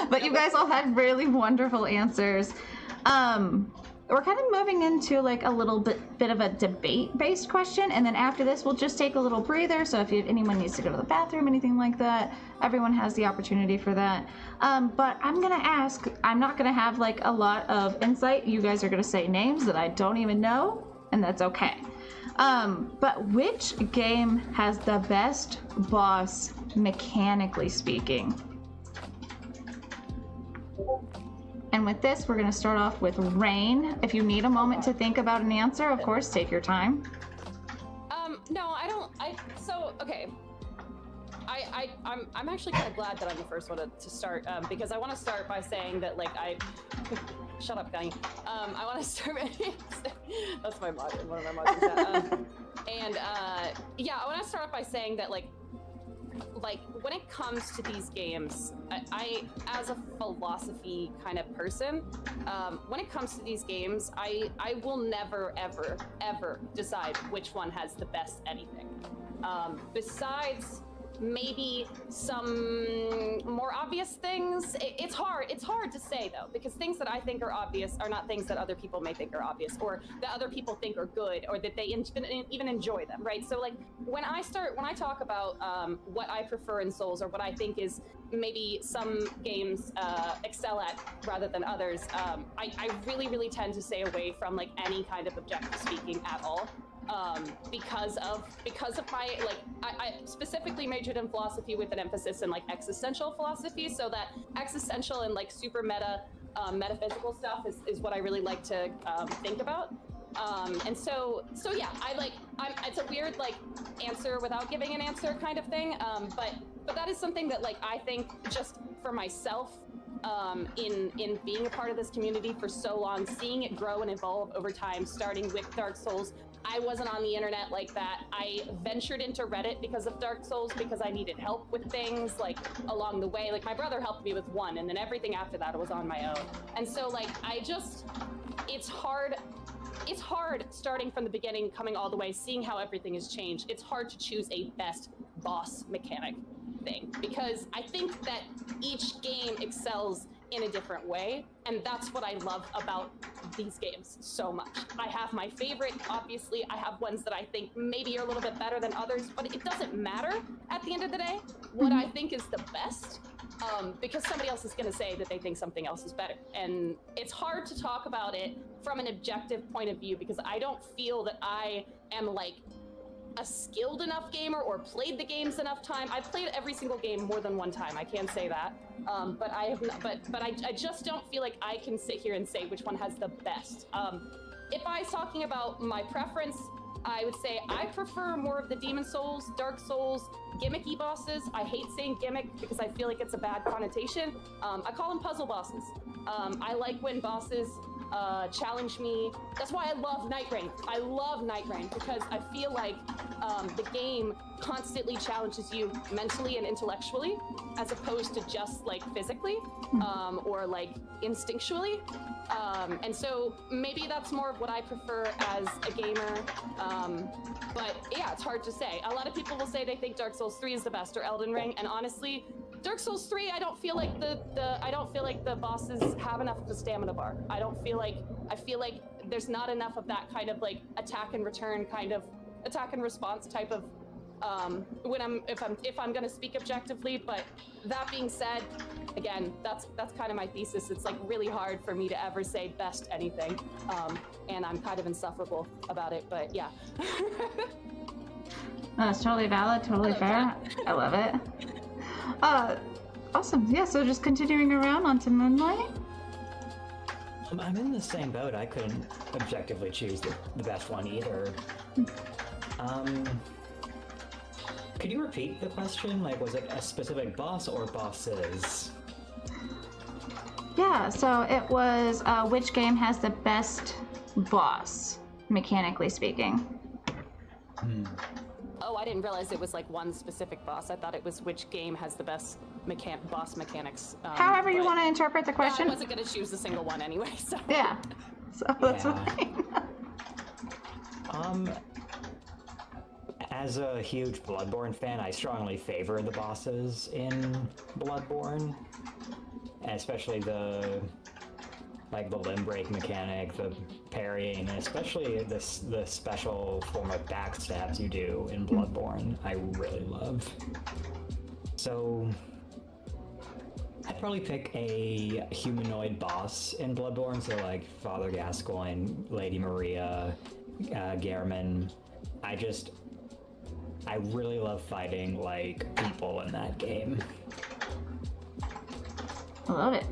But you guys all had really wonderful answers. We're kind of moving into like a little bit of a debate-based question, and then after this we'll just take a little breather. So if anyone needs to go to the bathroom, anything like that, everyone has the opportunity for that. But I'm gonna ask, I'm not gonna have like a lot of insight. You guys are gonna say names that I don't even know, and that's okay. But which game has the best boss mechanically speaking? And with this, we're going to start off with Rain. If you need a moment to think about an answer, of course, take your time. No, I don't. Okay. I'm actually kind of glad that I'm the first one to start, because I want to start by saying that, like, shut up, Gunny. I want to start. That's my mod. One of my mods. Yeah, I want to start off by saying that, like when it comes to these games, I as a philosophy kind of person, when it comes to these games, I will never ever decide which one has the best anything. Besides maybe some more obvious things. It's hard to say, though, because things that I think are obvious are not things that other people may think are obvious, or that other people think are good, or that they even enjoy them, right? So, like, when I talk about what I prefer in Souls, or what I think is maybe some games excel at rather than others, I really tend to stay away from, like, any kind of objective speaking at all. Because of my, like, I specifically majored in philosophy with an emphasis in, like, existential philosophy, so that existential and, like, super metaphysical stuff is what I really like to think about. And so yeah, it's a weird, like, answer without giving an answer kind of thing. But that is something that, like, I think just for myself, in being a part of this community for so long, seeing it grow and evolve over time, starting with Dark Souls. I wasn't on the internet like that. I ventured into Reddit because of Dark Souls, because I needed help with things, like, along the way. Like, my brother helped me with one, and then everything after that was on my own. And so, like, it's hard starting from the beginning, coming all the way, seeing how everything has changed. It's hard to choose a best boss mechanic thing, because I think that each game excels in a different way, and that's what I love about these games so much. I have my favorite, obviously. I have ones that I think maybe are a little bit better than others, but it doesn't matter at the end of the day what I think is the best, because somebody else is going to say that they think something else is better. And it's hard to talk about it from an objective point of view, because I don't feel that I am, like, a skilled enough gamer or played the games enough time. I've played every single game more than one time, I can say that. But I have not, but I just don't feel like I can sit here and say which one has the best. If I was talking about my preference, I would say I prefer more of the Demon Souls, Dark Souls, gimmicky bosses. I hate saying gimmick because I feel like it's a bad connotation. I call them puzzle bosses. I like when bosses challenge me. That's why I love Night Rain. I love Night Rain because I feel like the game constantly challenges you mentally and intellectually, as opposed to just, like, physically or, like, instinctually. And so maybe that's more of what I prefer as a gamer. But yeah, it's hard to say. A lot of people will say they think Dark Souls 3 is the best, or Elden Ring, and honestly, Dark Souls 3, I don't feel like the bosses have enough of a stamina bar. I feel like there's not enough of that kind of, like, attack and return kind of attack and response type of if I'm gonna speak objectively. But that being said, again, that's kind of my thesis. It's, like, really hard for me to ever say best anything, and I'm kind of insufferable about it. But yeah. That's totally valid, totally fair. I love it. Awesome. Yeah, so just continuing around onto Moonlight. I'm in the same boat. I couldn't objectively choose the best one either. Could you repeat the question? Like, was it a specific boss or bosses? Yeah, so it was which game has the best boss, mechanically speaking. Oh, I didn't realize it was, like, one specific boss. I thought it was which game has the best boss mechanics. However you want to interpret the question. Yeah, I wasn't going to choose a single one anyway, so. Yeah, so that's fine. As a huge Bloodborne fan, I strongly favor the bosses in Bloodborne, especially the limb break mechanic, the parrying, and especially the special form of backstabs you do in Bloodborne, I really love. So I'd probably pick a humanoid boss in Bloodborne, so, like, Father Gascoigne, Lady Maria, Gehrman. I really love fighting, like, people in that game. I love it.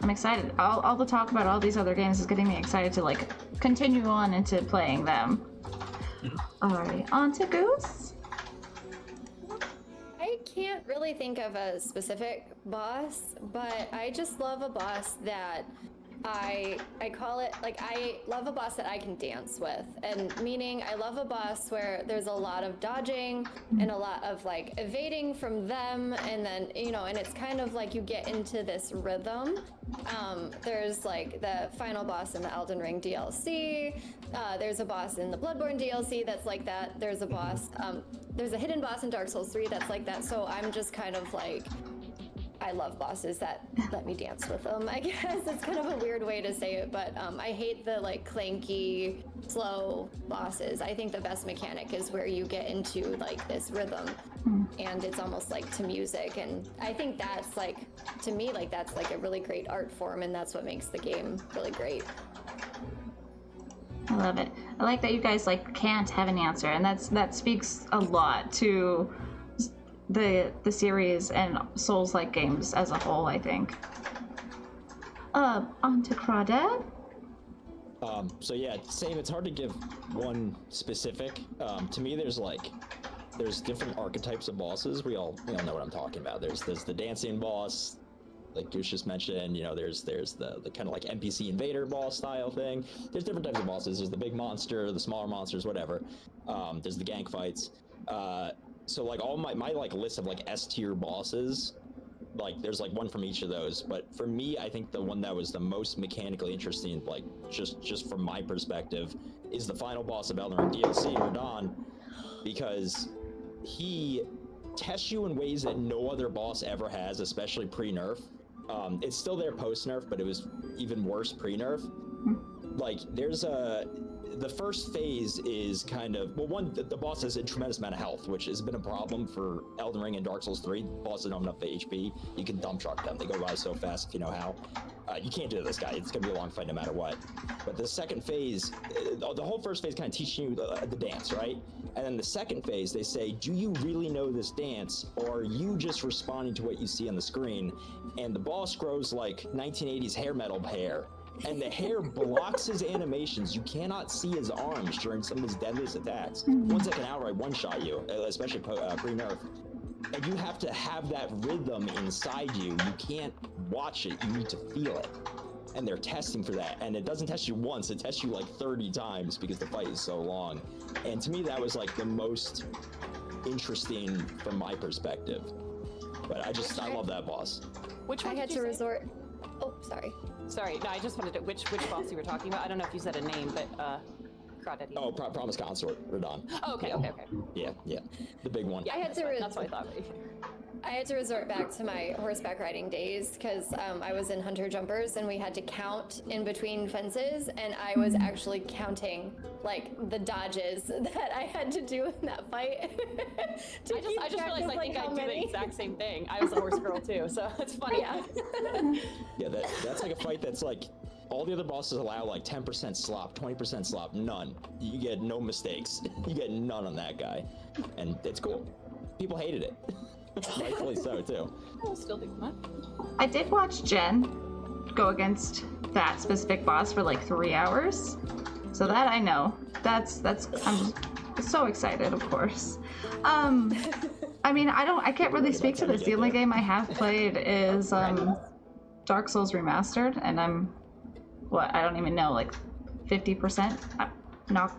I'm excited. All the talk about all these other games is getting me excited to, like, continue on into playing them. Alright, on to Goose. I can't really think of a specific boss, but I just love a boss that I call it, like, I love a boss that I can dance with. And meaning I love a boss where there's a lot of dodging and a lot of like evading from them, and then, you know, and it's kind of like you get into this rhythm. There's like the final boss in the Elden Ring DLC. There's a boss in the Bloodborne DLC that's like that. There's a boss, there's a hidden boss in Dark Souls 3 that's like that. So I'm just kind of like, I love bosses that let me dance with them, I guess. It's kind of a weird way to say it, but I hate the like clanky, slow bosses. I think the best mechanic is where you get into like this rhythm and it's almost like to music. And I think that's like, to me, like that's like a really great art form, and that's what makes the game really great. I love it. I like that you guys like can't have an answer, and that speaks a lot to the series and Souls-like games as a whole, I think. On to Crawdad. So yeah, same. It's hard to give one specific. To me, there's different archetypes of bosses. We all know what I'm talking about. There's the dancing boss, like Goose just mentioned. You know, there's the kind of like NPC invader boss style thing. There's different types of bosses. There's the big monster, the smaller monsters, whatever. There's the gank fights. So like all my like list of like S tier bosses, like there's like one from each of those. But for me, I think the one that was the most mechanically interesting, like just from my perspective, is the final boss of Elden Ring DLC, Radon, because he tests you in ways that no other boss ever has, especially pre-nerf. It's still there post-nerf, but it was even worse pre-nerf. Like the first phase is kind of, well, one, the boss has a tremendous amount of health, which has been a problem for Elden Ring and Dark Souls 3. Bosses don't have enough HP. You can dump truck them. They go by so fast if you know how. You can't do this guy. It's going to be a long fight no matter what. But the second phase, the whole first phase kind of teaching you the dance, right? And then the second phase, they say, do you really know this dance, or are you just responding to what you see on the screen? And the boss grows like 1980s hair metal hair. And the hair blocks his animations. You cannot see his arms during some of his deadliest attacks. Ones that can outright one-shot you, especially pre-nerf. And you have to have that rhythm inside you. You can't watch it, you need to feel it. And they're testing for that. And it doesn't test you once, it tests you like 30 times because the fight is so long. And to me, that was like the most interesting from my perspective. But I love that boss. Which one I had did to you say? resort. Oh, sorry. Sorry, no, I just wanted to, which boss you were talking about. I don't know if you said a name, but Crawdad. Oh, Promise Consort, Radon. Oh, okay. Yeah, the big one. Yeah, I had to that's what I thought. I had to resort back to my horseback riding days because I was in hunter jumpers and we had to count in between fences, and I was actually counting like the dodges that I had to do in that fight. I just realized I think I do the exact same thing. I was a horse girl too, so it's funny. Yeah, that's like a fight that's like, all the other bosses allow like 10% slop, 20% slop, none. You get no mistakes. You get none on that guy. And it's cool. People hated it. Rightfully so, too. I'll still do that. I did watch Jen go against that specific boss for like 3 hours. So that I know. That's I'm so excited, of course. I mean, I can't really speak to this. The only game I have played is Dark Souls Remastered, and I don't even know, like 50%.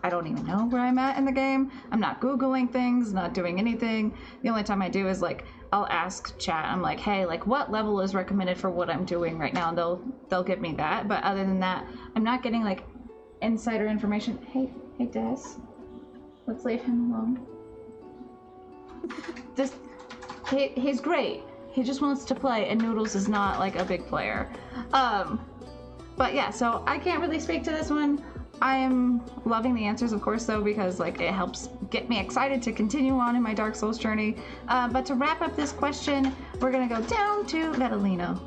I don't even know where I'm at in the game. I'm not Googling things, not doing anything. The only time I do is like, I'll ask chat. I'm like, hey, like what level is recommended for what I'm doing right now? And they'll give me that. But other than that, I'm not getting like insider information. Hey Des, let's leave him alone. He's great. He just wants to play, and Noodles is not like a big player. But yeah, so I can't really speak to this one. I am loving the answers, of course, though, because like it helps get me excited to continue on in my Dark Souls journey. But to wrap up this question, we're gonna go down to Metalino.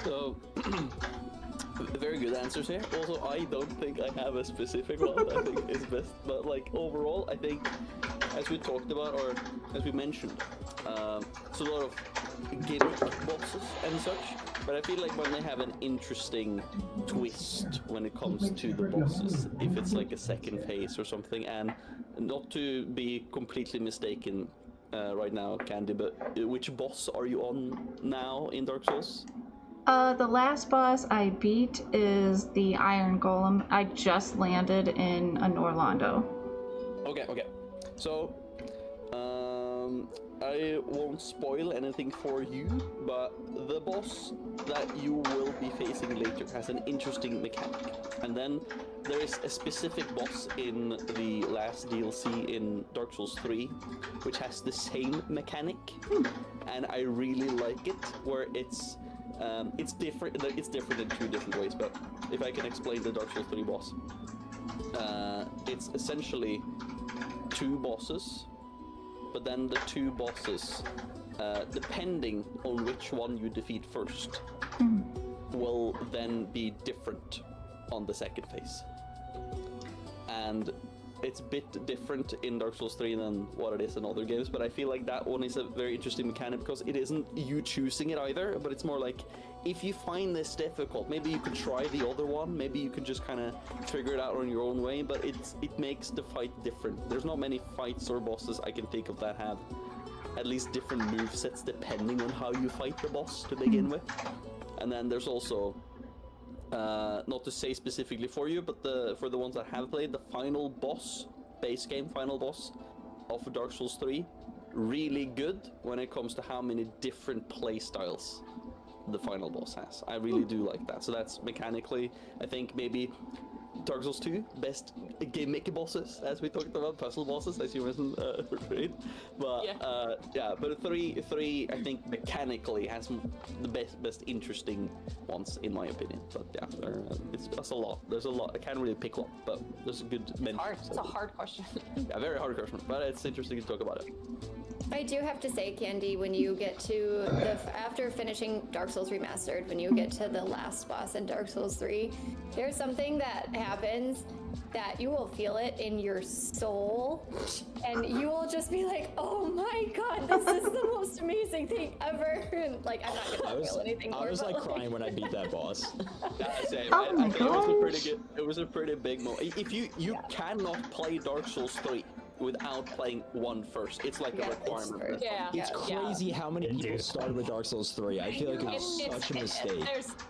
So, very good answers here. Also, I don't think I have a specific one. I think it's best, but like overall, I think, as we talked about or as we mentioned, it's a lot of gimmick bosses and such, but I feel like when they have an interesting twist when it comes to the bosses, if it's like a second phase or something, and not to be completely mistaken right now, Candy, but which boss are you on now in Dark Souls? The last boss I beat is the Iron Golem. I just landed in a Norlondo. Okay. So, I won't spoil anything for you, but the boss that you will be facing later has an interesting mechanic. And then there is a specific boss in the last DLC in Dark Souls 3, which has the same mechanic, and I really like it, where it's different. It's different in two different ways, but if I can explain the Dark Souls 3 boss, it's essentially two bosses, but then the two bosses, depending on which one you defeat first, will then be different on the second phase. And it's a bit different in Dark Souls 3 than what it is in other games, but I feel like that one is a very interesting mechanic because it isn't you choosing it either, but it's more like, if you find this difficult, maybe you could try the other one, maybe you could just kind of figure it out on your own way, but it makes the fight different. There's not many fights or bosses I can think of that have at least different movesets depending on how you fight the boss to begin with. And then there's also, not to say specifically for you, but for the ones that have played, the final boss, base game final boss of Dark Souls 3, really good when it comes to how many different play styles the final boss has. I really do like that. So that's mechanically, I think maybe Dark Souls 2, best gimmick bosses, as we talked about, puzzle bosses, as you mentioned, right? But but 3 I think mechanically has the best interesting ones in my opinion. But yeah, that's a lot. There's a lot. I can't really pick one, but there's a good mention. It's a hard question. Yeah, very hard question, but it's interesting to talk about it. I do have to say, Candy, when you get to after finishing Dark Souls Remastered, when you get to the last boss in Dark Souls 3, there's something that happens that you will feel it in your soul, and you will just be like, "Oh my god, this is the most amazing thing ever!" And like, I'm not gonna feel anything more. I was like crying when I beat that boss. Same. Oh my I think it was a gosh. pretty good. It was a pretty big moment. If you cannot play Dark Souls 3 without playing 1 first. It's like a requirement. It's crazy how many people started with Dark Souls 3. I feel like it's such a mistake.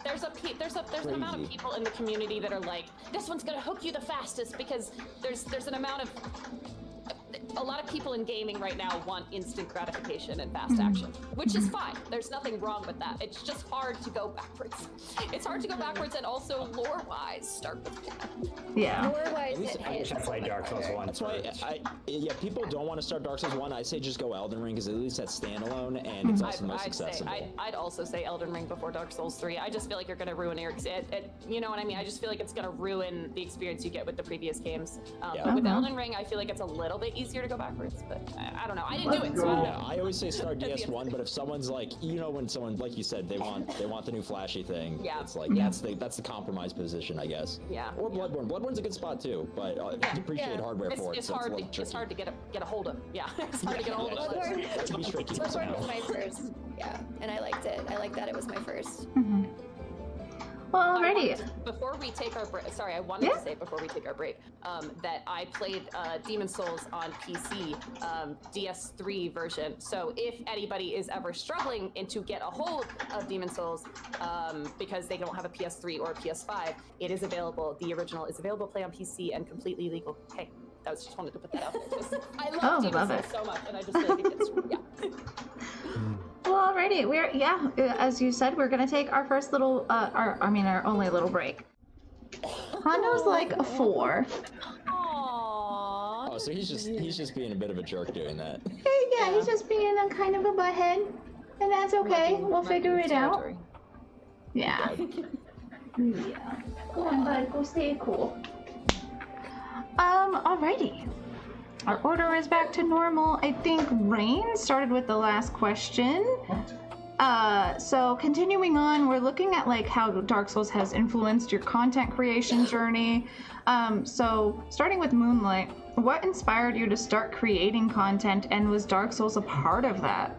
There's an amount of people in the community that are like, this one's gonna hook you the fastest, because there's an amount of a lot of people in gaming right now want instant gratification and fast action, which is fine. There's nothing wrong with that. It's just hard to go backwards. It's hard to go backwards, and also lore-wise, start with 1. Yeah. Lore-wise, I should play Dark Souls 1 That's why people don't want to start Dark Souls 1. I say just go Elden Ring, because at least that's standalone, and it's also the most accessible. I'd also say Elden Ring before Dark Souls 3. I just feel like you're going to ruin you know what I mean? I just feel like it's going to ruin the experience you get with the previous games. But with Elden Ring, I feel like it's a little bit easier to go backwards, but I don't know. I didn't do it, so I don't know. I always say start DS1, but if someone's like, when someone, like you said, they want the new flashy thing, it's like, that's the compromise position, I guess. Yeah. Or Bloodborne. Bloodborne's a good spot too, but depreciate hardware for it. It's hard to get a hold of. Yeah, it's hard to get a hold of. Bloodborne was my first. Yeah, and I liked it. I like that it was my first. Well, alrighty. Before we take our break, sorry, I wanted to say before we take our break that I played Demon Souls on PC, DS3 version. So if anybody is ever struggling to get a hold of Demon Souls because they don't have a PS3 or a PS5, it is available. The original is available to play on PC and completely legal. Hey, I just wanted to put that out there. I love Demon Souls so much, and I just feel like it's Well, alrighty, as you said, we're gonna take our first little, our only little break. Hondo's like a 4. Aww. Oh, so he's just being a bit of a jerk doing that. Yeah, he's just being a kind of a butthead, and that's okay. We'll figure it out. Yeah. Yeah. Come on, bud, go stay cool. Alrighty. Our order is back to normal. I think Rain started with the last question. So continuing on, we're looking at like how Dark Souls has influenced your content creation journey. So starting with Moonlight, what inspired you to start creating content, and was Dark Souls a part of that?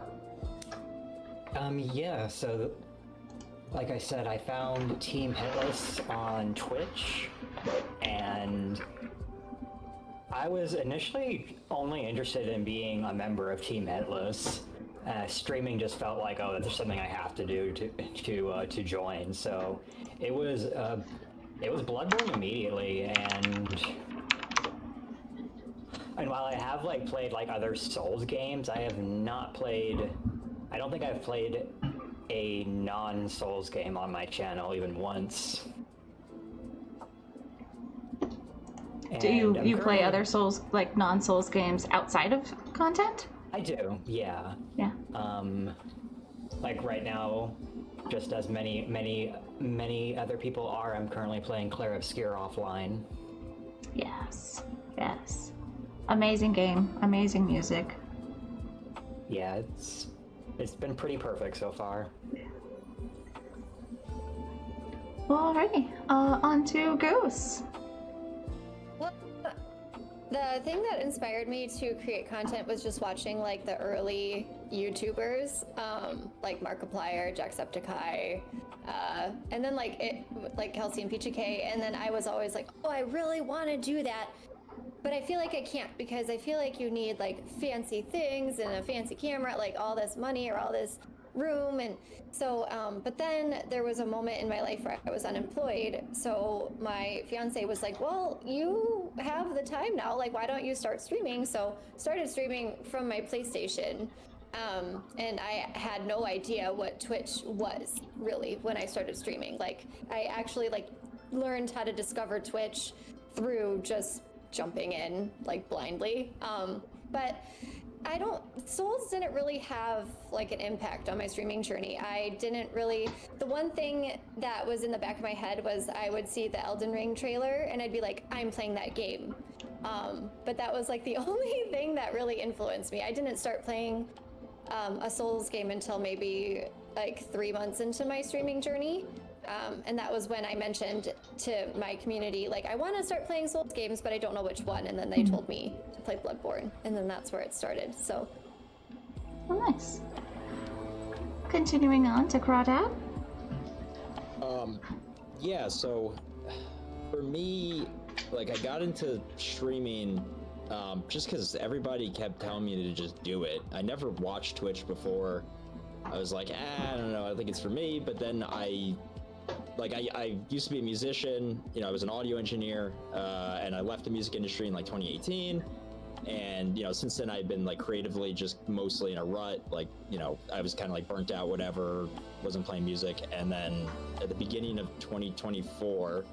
Yeah, so like I said, I found Team Hitless on Twitch, and I was initially only interested in being a member of Team Hitless. Streaming just felt like, oh, that's something I have to do to join. So it was Bloodborne immediately, and while I have like played like other Souls games, I have not played. I don't think I've played a non-Souls game on my channel even once. Do you play other Souls, like non-Souls games outside of content? I do, yeah. Yeah. Like right now, just as many other people are, I'm currently playing Clair Obscure offline. Yes. Amazing game, amazing music. Yeah, it's been pretty perfect so far. Well, alrighty. On to Goose. Well, the thing that inspired me to create content was just watching like the early YouTubers, like Markiplier, Jacksepticeye, and then like Kelsey and PGK, and then I was always like, oh, I really want to do that, but I feel like I can't because I feel like you need like fancy things and a fancy camera, like all this money or all this room, and so but then there was a moment in my life where I was unemployed, so my fiance was like, well, you have the time now, like why don't you start streaming? So started streaming from my PlayStation, and I had no idea what Twitch was really when I started streaming. Like I actually like learned how to discover Twitch through just jumping in like blindly, but Souls didn't really have like an impact on my streaming journey. I didn't really, the one thing that was in the back of my head was I would see the Elden Ring trailer and I'd be like, I'm playing that game. But that was like the only thing that really influenced me. I didn't start playing a Souls game until maybe like 3 months into my streaming journey. And that was when I mentioned to my community, like, I want to start playing Souls games, but I don't know which one. And then they told me to play Bloodborne. And then that's where it started, so. Oh, nice. Continuing on to Crawdad. Yeah, so for me, like, I got into streaming just because everybody kept telling me to just do it. I never watched Twitch before. I was like, I don't know, I think it's for me. But then I used to be a musician, you know, I was an audio engineer, and I left the music industry in like 2018. And, you know, since then I've been like creatively just mostly in a rut. Like, you know, I was kind of like burnt out, whatever, wasn't playing music. And then at the beginning of 2024,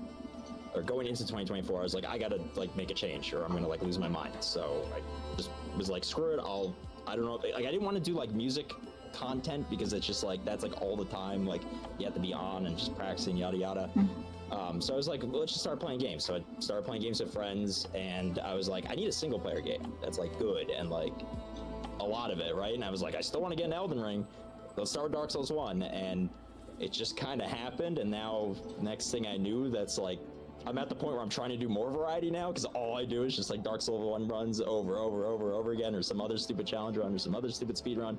or going into 2024, I was like, I gotta like make a change or I'm gonna like lose my mind. So I just was like, screw it, I don't know, like I didn't want to do like music content because it's just like that's like all the time, like you have to be on and just practicing, yada yada. So I was like, well, let's just start playing games. So I started playing games with friends, and I was like, I need a single player game that's like good and like a lot of it, right? And I was like, I still want to get an Elden Ring. Let's start with Dark Souls 1, and it just kind of happened. And now, next thing I knew, that's like, I'm at the point where I'm trying to do more variety now, because all I do is just like Dark Souls 1 runs over again, or some other stupid challenge run, or some other stupid speed run.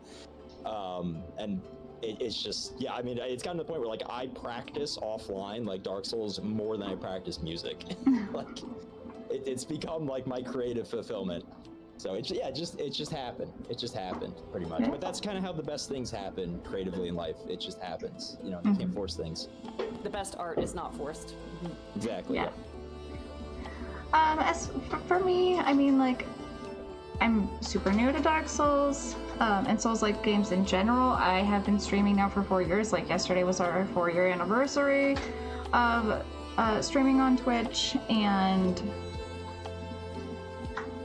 And it's just, yeah, I mean, it's gotten to the point where like I practice offline like Dark Souls more than I practice music. Like it's become like my creative fulfillment. So it just happened. It just happened pretty much. But that's kind of how the best things happen creatively in life. It just happens. You know, you can't force things. The best art is not forced. Exactly. Yeah. As for me, I mean, like, I'm super new to Dark Souls, and Souls-like games in general. I have been streaming now for 4 years. Like, yesterday was our 4-year anniversary of streaming on Twitch, and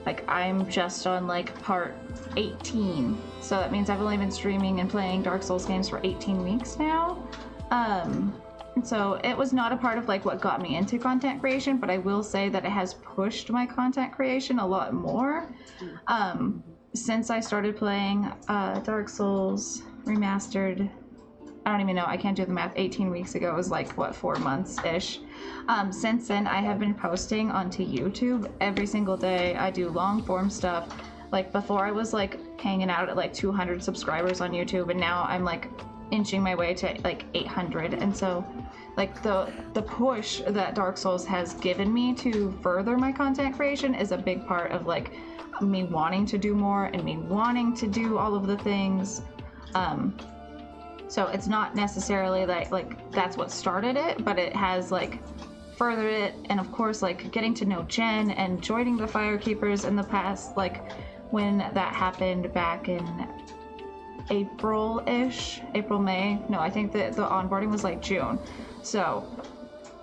like, I'm just on like part 18. So that means I've only been streaming and playing Dark Souls games for 18 weeks now. So it was not a part of like what got me into content creation, but I will say that it has pushed my content creation a lot more. Since I started playing Dark Souls Remastered, I don't even know, I can't do the math, 18 weeks ago, it was like, what, 4 months-ish. Since then, I have been posting onto YouTube every single day. I do long form stuff. Like, before I was like hanging out at like 200 subscribers on YouTube, and now I'm like inching my way to like 800. And so like the push that Dark Souls has given me to further my content creation is a big part of like me wanting to do more and me wanting to do all of the things. So it's not necessarily like that's what started it, but it has like furthered it. And of course, like getting to know Jen and joining the Firekeepers in the past, like when that happened back in April-ish, April, May. No, I think that the onboarding was like June. So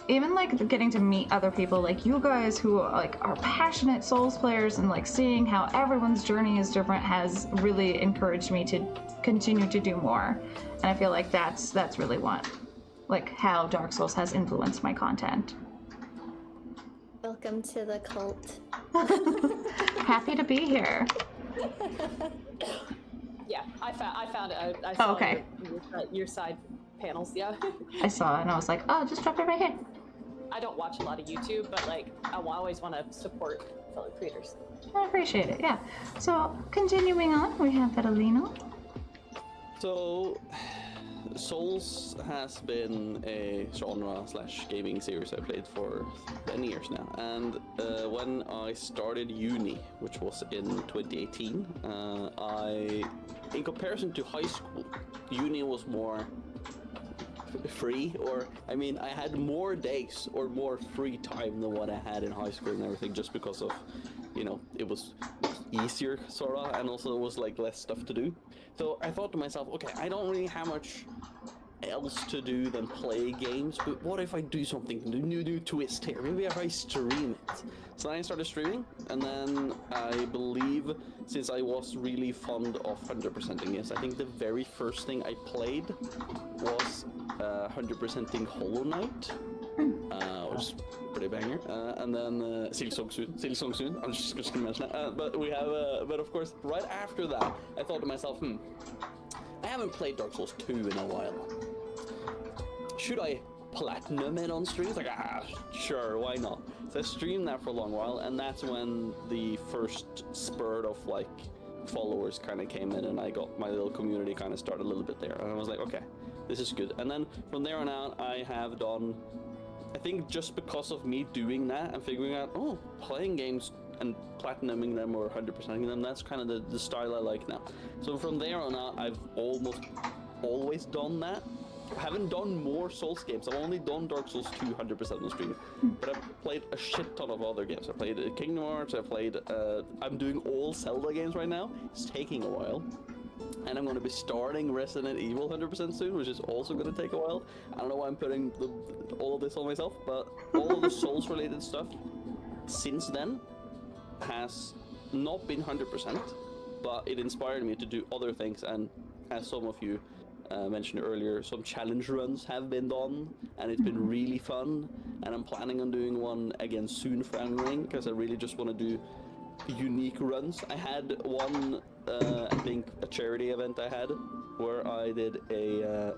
even like getting to meet other people like you guys who like are passionate Souls players and like seeing how everyone's journey is different has really encouraged me to continue to do more. And I feel like that's really what, like how Dark Souls has influenced my content. Welcome to the cult. Happy to be here. Yeah, I found it. I saw okay. your side panels. Yeah. I saw it and I was like, oh, just drop it right here. I don't watch a lot of YouTube, but like I always want to support fellow creators. I appreciate it. Yeah. So continuing on, we have Federlino. So, Souls has been a genre/gaming series I played for 10 years now, and when I started uni, which was in 2018, in comparison to high school, uni was more free, or I mean, I had more days or more free time than what I had in high school and everything, just because of, you know, it was easier sorta, and also it was like less stuff to do. So I thought to myself, okay, I don't really have much else to do than play games, but what if I do something new twist here? Maybe if I stream it. So then I started streaming, and then I believe, since I was really fond of 100%ing games, I think the very first thing I played was 100%ing Hollow Knight, which is pretty banger, and then Silksong soon. I'm just gonna mention that. But we have, but of course, right after that, I thought to myself, I haven't played Dark Souls 2 in a while. Should I platinum it on stream? It's like, sure, why not? So I streamed that for a long while, and that's when the first spurt of like followers kind of came in, and I got my little community kind of started a little bit there, and I was like, okay, this is good. And then from there on out, I have done, I think just because of me doing that and figuring out, playing games and platinuming them or 100%ing them, that's kind of the style I like now. So from there on out, I've almost always done that. I haven't done more Souls games. I've only done Dark Souls 2 100% on the stream, but I've played a shit ton of other games. I played Kingdom Hearts, I'm doing all Zelda games right now. It's taking a while. And I'm going to be starting Resident Evil 100% soon, which is also going to take a while. I don't know why I'm putting all of this on myself, but all of the Souls related stuff since then has not been 100%, but it inspired me to do other things, and as some of you mentioned earlier, some challenge runs have been done, and it's been really fun, and I'm planning on doing one again soon for Elden Ring, because I really just want to do unique runs. I had one, I think a charity event I had, where I did a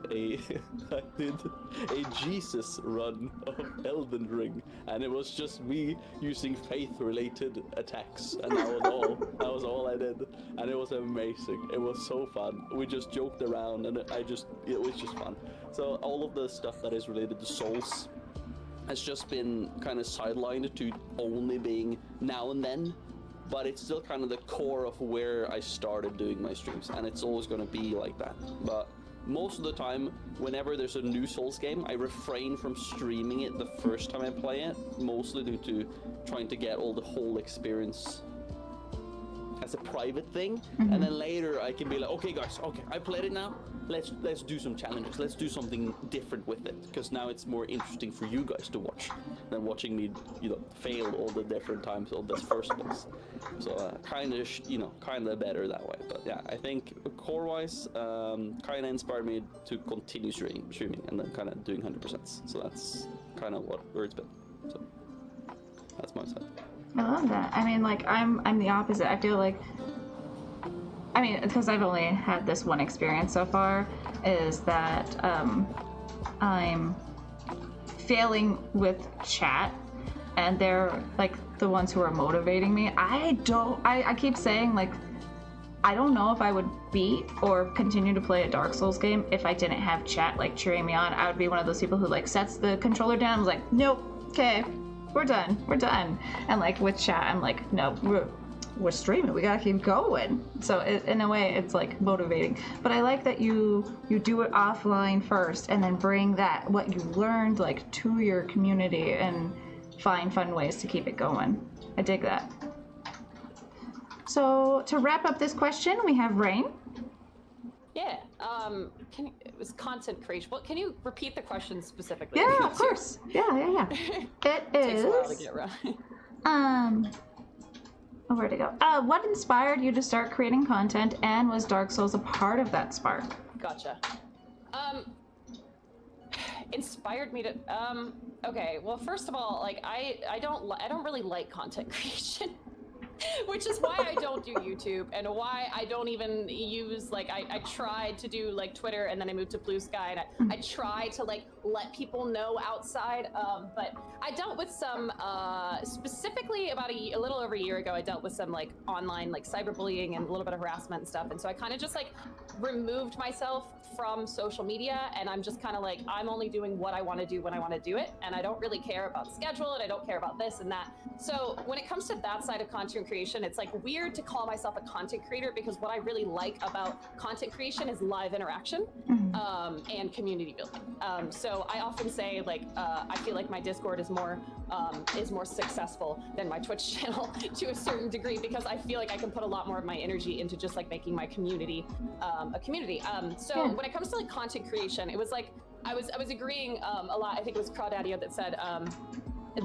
Jesus run of Elden Ring, and it was just me using faith-related attacks, and that was all I did, and it was amazing. It was so fun. We just joked around, and it was just fun. So all of the stuff that is related to Souls has just been kind of sidelined to only being now and then, but it's still kind of the core of where I started doing my streams, and it's always going to be like that. But most of the time, whenever there's a new Souls game, I refrain from streaming it the first time I play it, mostly due to trying to get all the whole experience as a private thing, and then later I can be like, okay guys, okay, I played it now, let's do some challenges, let's do something different with it, because now it's more interesting for you guys to watch than watching me, fail all the different times on this first boss. So kind of better that way. But yeah, I think core-wise, kind of inspired me to continue streaming and then kind of doing 100%. So that's kind of where it's been. So that's my side. I love that. I mean, like, I'm the opposite. I feel like, because I've only had this one experience so far, is that I'm failing with chat, and they're like the ones who are motivating me. I keep saying, like, I don't know if I would beat or continue to play a Dark Souls game if I didn't have chat like cheering me on. I would be one of those people who like sets the controller down and was like, nope, okay, we're done. And like with chat, I'm like, no, we're streaming, we gotta keep going. So in a way, it's like motivating. But I like that you do it offline first and then bring that, what you learned, like to your community and find fun ways to keep it going. I dig that. So to wrap up this question, we have Rain. Yeah. It was content creation. Well, can you repeat the question specifically? Yeah, of course. Yeah. It is. Takes a while to get right. Where'd it go? What inspired you to start creating content, and was Dark Souls a part of that spark? Gotcha. Inspired me to. Okay. Well, first of all, like I don't really like content creation. Which is why I don't do YouTube and why I don't even use, like, I tried to do like Twitter and then I moved to Blue Sky and I tried to like let people know outside, but I dealt with some, specifically about a little over a year ago, I dealt with some like online like cyberbullying and a little bit of harassment and stuff, and so I kind of just like removed myself from social media, and I'm just kind of like, I'm only doing what I want to do when I want to do it, and I don't really care about schedule and I don't care about this and that. So when it comes to that side of content creation, it's like weird to call myself a content creator, because what I really like about content creation is live interaction and community building. So I often say like I feel like my Discord is more successful than my Twitch channel to a certain degree, because I feel like I can put a lot more of my energy into just like making my community a community. So when it comes to like content creation, it was like I was agreeing a lot. I think it was Crawdaddy that said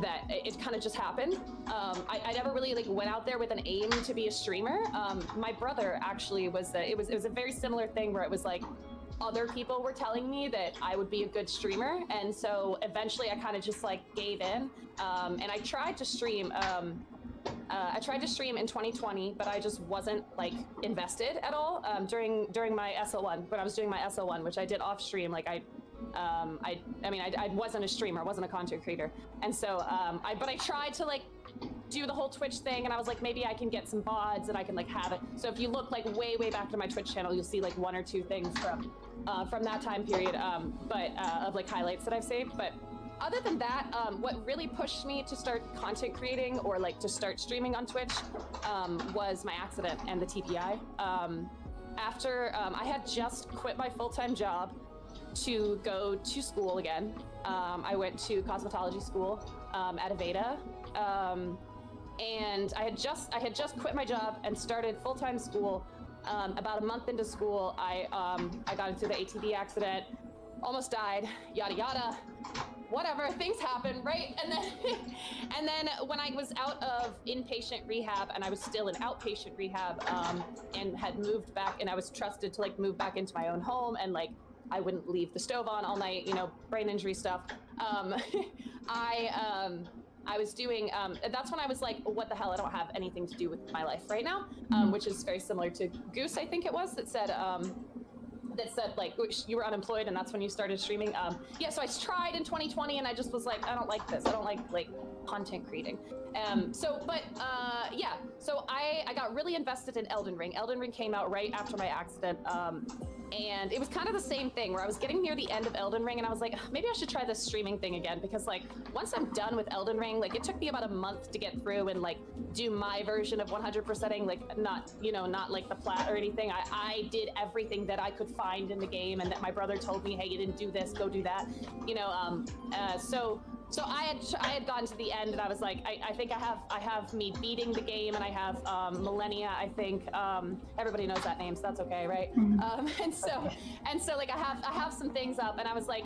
that it kind of just happened. I never really like went out there with an aim to be a streamer. My brother actually was it was a very similar thing where it was like other people were telling me that I would be a good streamer, and so eventually I kind of just like gave in, and I tried to stream. I tried to stream in 2020, but I just wasn't like invested at all during my SL1, when I was doing my SL1, which I did off stream. Like I wasn't a streamer, I wasn't a content creator, and so but I tried to like do the whole Twitch thing, and I was like, maybe I can get some VODs and I can like have it. So if you look like way back to my Twitch channel, you'll see like one or two things from that time period, of like highlights that I've saved. But other than that, what really pushed me to start content creating or like to start streaming on Twitch was my accident and the TPI. After I had just quit my full-time job to go to school again. I went to cosmetology school at Aveda, and I had just quit my job and started full-time school. About a month into school, I got into the ATV accident, almost died, yada yada. Whatever, things happen, right? And then when I was out of inpatient rehab and I was still in outpatient rehab, and had moved back, and I was trusted to like move back into my own home, and like I wouldn't leave the stove on all night, you know, brain injury stuff. I was doing, that's when I was like, what the hell, I don't have anything to do with my life right now, which is very similar to Goose, I think it was, that said like you were unemployed and that's when you started streaming. Yeah, so I tried in 2020 and I just was like, I don't like this. I don't like content creating. So I got really invested in Elden Ring. Elden Ring came out right after my accident. And it was kind of the same thing where I was getting near the end of Elden Ring and I was like, maybe I should try this streaming thing again, because like once I'm done with Elden Ring, like it took me about a month to get through and like do my version of 100%ing, like not like the plat or anything. I did everything that I could find in the game, and that my brother told me, hey, you didn't do this, go do that, So I had gotten to the end and I was like, I think I have me beating the game, and I have Millennia, I think. Everybody knows that name, so that's okay, right? And so like I have some things up, and I was like,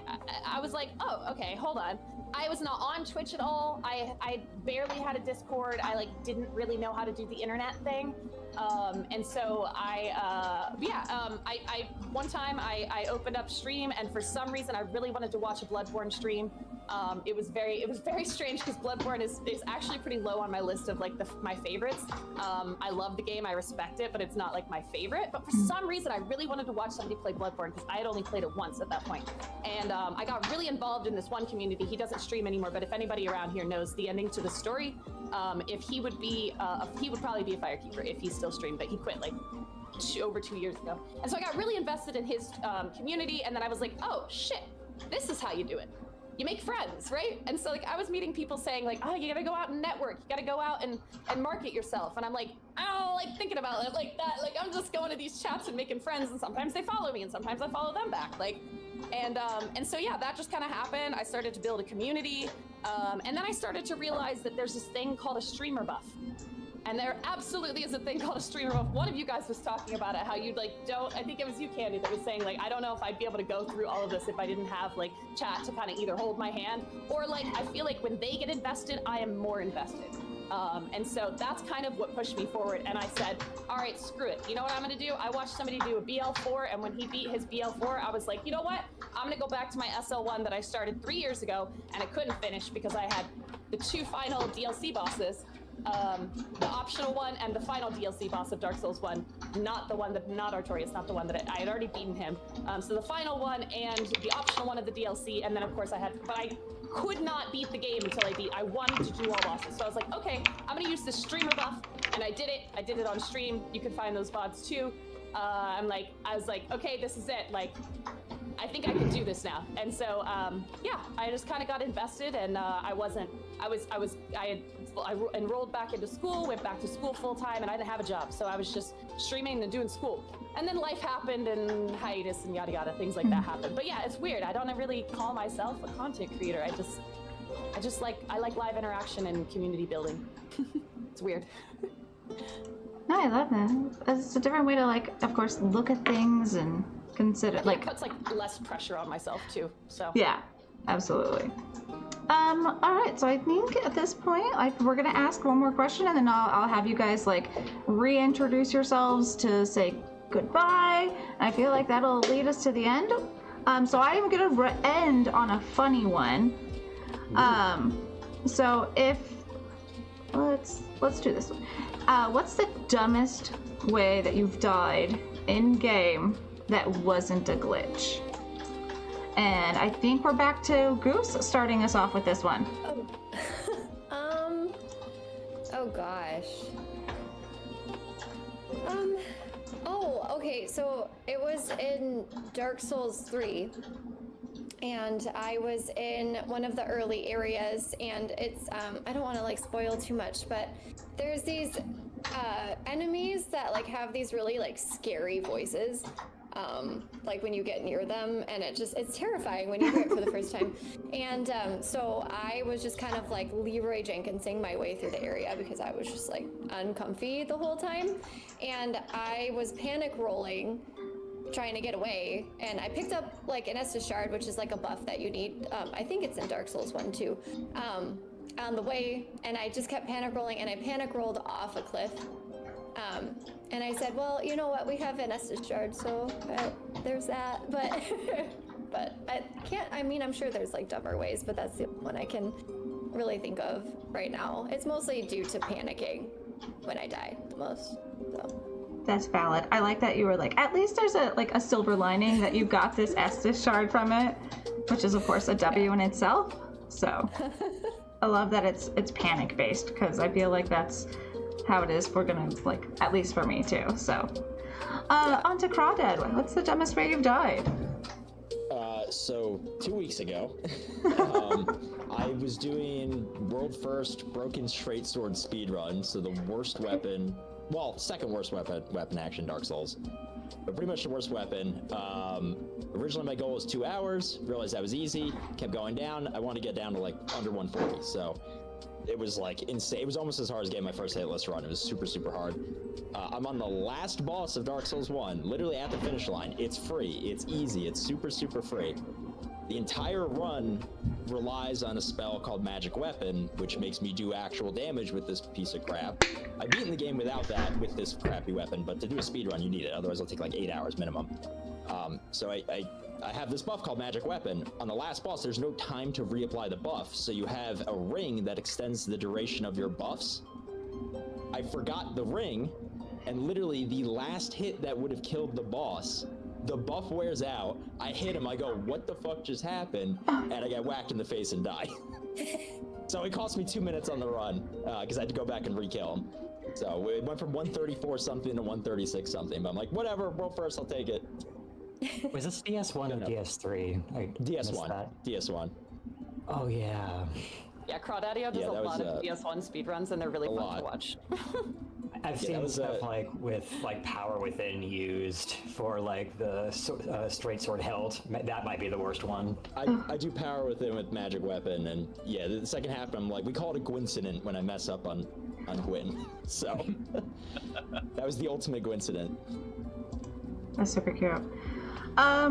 oh, okay, hold on. I was not on Twitch at all. I barely had a Discord. I like didn't really know how to do the internet thing. And so one time I opened up stream, and for some reason I really wanted to watch a Bloodborne stream. It was very strange, because Bloodborne is actually pretty low on my list of like my favorites. I love the game, I respect it, but it's not like my favorite. But for some reason I really wanted to watch somebody play Bloodborne, because I had only played it once at that point. And I got really involved in this one community. He doesn't stream anymore, but if anybody around here knows the ending to the story, if he would probably be a firekeeper if he still streamed, but he quit like over 2 years ago. And so I got really invested in his community, and then I was like, oh shit, this is how you do it. You make friends, right? And so like I was meeting people saying like, oh, you gotta go out and network, you gotta go out and market yourself. And I'm like, I don't like thinking about it like that. Like I'm just going to these chats and making friends, and sometimes they follow me and sometimes I follow them back. Like, and so yeah, that just kind of happened. I started to build a community, and then I started to realize that there's this thing called a streamer buff. And there absolutely is a thing called a streamer buff. One of you guys was talking about it, how you like don't, I think it was you, Candy, that was saying like, I don't know if I'd be able to go through all of this if I didn't have like chat to kind of either hold my hand, or like, I feel like when they get invested, I am more invested. And so that's kind of what pushed me forward. And I said, all right, screw it. You know what I'm gonna do? I watched somebody do a BL4, and when he beat his BL4, I was like, you know what? I'm gonna go back to my SL1 that I started 3 years ago, and I couldn't finish because I had the 2 final DLC bosses. The optional one and the final DLC boss of Dark Souls 1, not Artorias, not the one that I had already beaten him. So the final one and the optional one of the DLC, and then of course but I could not beat the game until I wanted to do all bosses. So I was like, okay, I'm gonna use this streamer buff, and I did it on stream. You can find those VODs too. I was like, okay, this is it. Like, I think I can do this now. And so, yeah, I just kind of got invested, and I enrolled back into school, went back to school full time, and I didn't have a job. So I was just streaming and doing school. And then life happened, and hiatus and yada yada, things like that happened. But yeah, it's weird. I don't really call myself a content creator. I like live interaction and community building. It's weird. No, I love that. It's a different way to like, of course, look at things and consider like. It puts like less pressure on myself too. So. Yeah, absolutely. All right, so I think at this point, we're gonna ask one more question, and then I'll have you guys like reintroduce yourselves to say goodbye. I feel like that'll lead us to the end. So I am gonna end on a funny one. So if let's do this one. What's the dumbest way that you've died in game that wasn't a glitch? And I think we're back to Goose starting us off with this one. Oh gosh. Okay, so it was in Dark Souls 3, and I was in one of the early areas, and it's, I don't want to like spoil too much, but there's these enemies that like have these really like scary voices. Like when you get near them, and it's terrifying when you hear it for the first time. And so I was just kind of like Leroy Jenkinsing my way through the area because I was just like uncomfy the whole time. And I was panic rolling, trying to get away, and I picked up like an Estus Shard, which is like a buff that you need. I think it's in Dark Souls 1 too. On the way, and I just kept panic rolling, and I panic rolled off a cliff. And I said, well, you know what, we have an Estus Shard, so there's that, but but I can't, I mean, I'm sure there's like dumber ways, but that's the one I can really think of right now. It's mostly due to panicking when I die the most, so. That's valid. I like that you were like, at least there's a silver lining that you got this Estus Shard from it, which is of course a W in itself, so. I love that it's panic based, because I feel like that's how it is. We're gonna like, at least for me too. So, on to Crawdad. What's the dumbest way you've died? So 2 weeks ago, I was doing world first broken straight sword speedrun. So the worst weapon, well, second worst weapon action Dark Souls, but pretty much the worst weapon. Originally my goal was 2 hours. Realized that was easy. Kept going down. I wanted to get down to like under 140. So. It was like insane. It was almost as hard as getting my first hitless run. It was super, super hard. I'm on the last boss of Dark Souls 1, literally at the finish line. It's free, it's easy, it's super, super free. The entire run relies on a spell called Magic Weapon, which makes me do actual damage with this piece of crap. I've beaten the game without that, with this crappy weapon, but to do a speed run, you need it. Otherwise, it'll take like 8 hours minimum. So I have this buff called Magic Weapon. On the last boss, there's no time to reapply the buff, so you have a ring that extends the duration of your buffs. I forgot the ring, and literally the last hit that would have killed the boss, the buff wears out, I hit him, I go, what the fuck just happened? And I get whacked in the face and die. So it cost me 2 minutes on the run because I had to go back and re-kill him. So it went from 134 something to 136 something. But I'm like, whatever, world first, I'll take it. Was this DS1 or DS3? DS1. DS1. Oh yeah. Yeah, Crawdaddy does a lot of DS1 speedruns, and they're really fun to watch. I've seen stuff like with like Power Within used for like the straight sword hilt. That might be the worst one. I do Power Within with magic weapon, and yeah, the second half I'm like, we call it a Gwincident when I mess up on Gwyn. So that was the ultimate Gwincident. That's super cute. I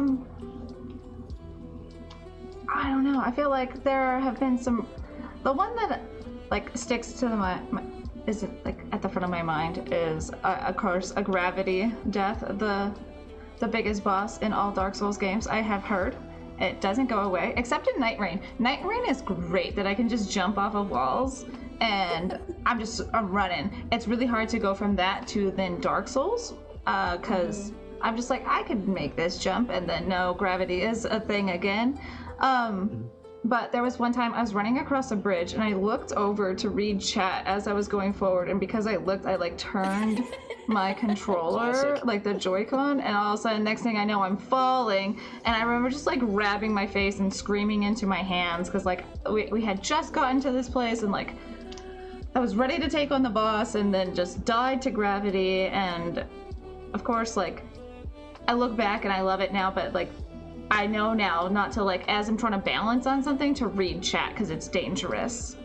don't know. I feel like there have been some. The one that like sticks to my is like at the front of my mind is of course a gravity death, the biggest boss in all Dark Souls games. I have heard it doesn't go away except in Night Rain. Night Rain is great that I can just jump off of walls and I'm running. It's really hard to go from that to then Dark Souls because I'm just like I could make this jump and then no, gravity is a thing again. But there was one time I was running across a bridge and I looked over to read chat as I was going forward, and because I looked, I like turned my controller, like the Joy-Con, and all of a sudden, next thing I know, I'm falling. And I remember just like grabbing my face and screaming into my hands because like we had just gotten to this place and like I was ready to take on the boss and then just died to gravity. And of course, like I look back and I love it now, but like I know now not to like, as I'm trying to balance on something, to read chat because it's dangerous.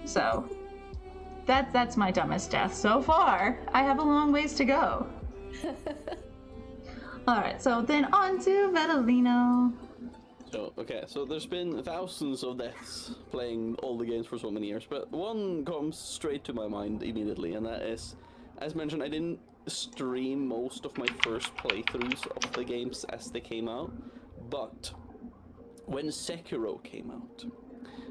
So that's my dumbest death so far. I have a long ways to go. All right, so then on to Vedalino. So, okay, so there's been thousands of deaths playing all the games for so many years, but one comes straight to my mind immediately, and that is, as mentioned, I didn't stream most of my first playthroughs of the games as they came out. But when Sekiro came out,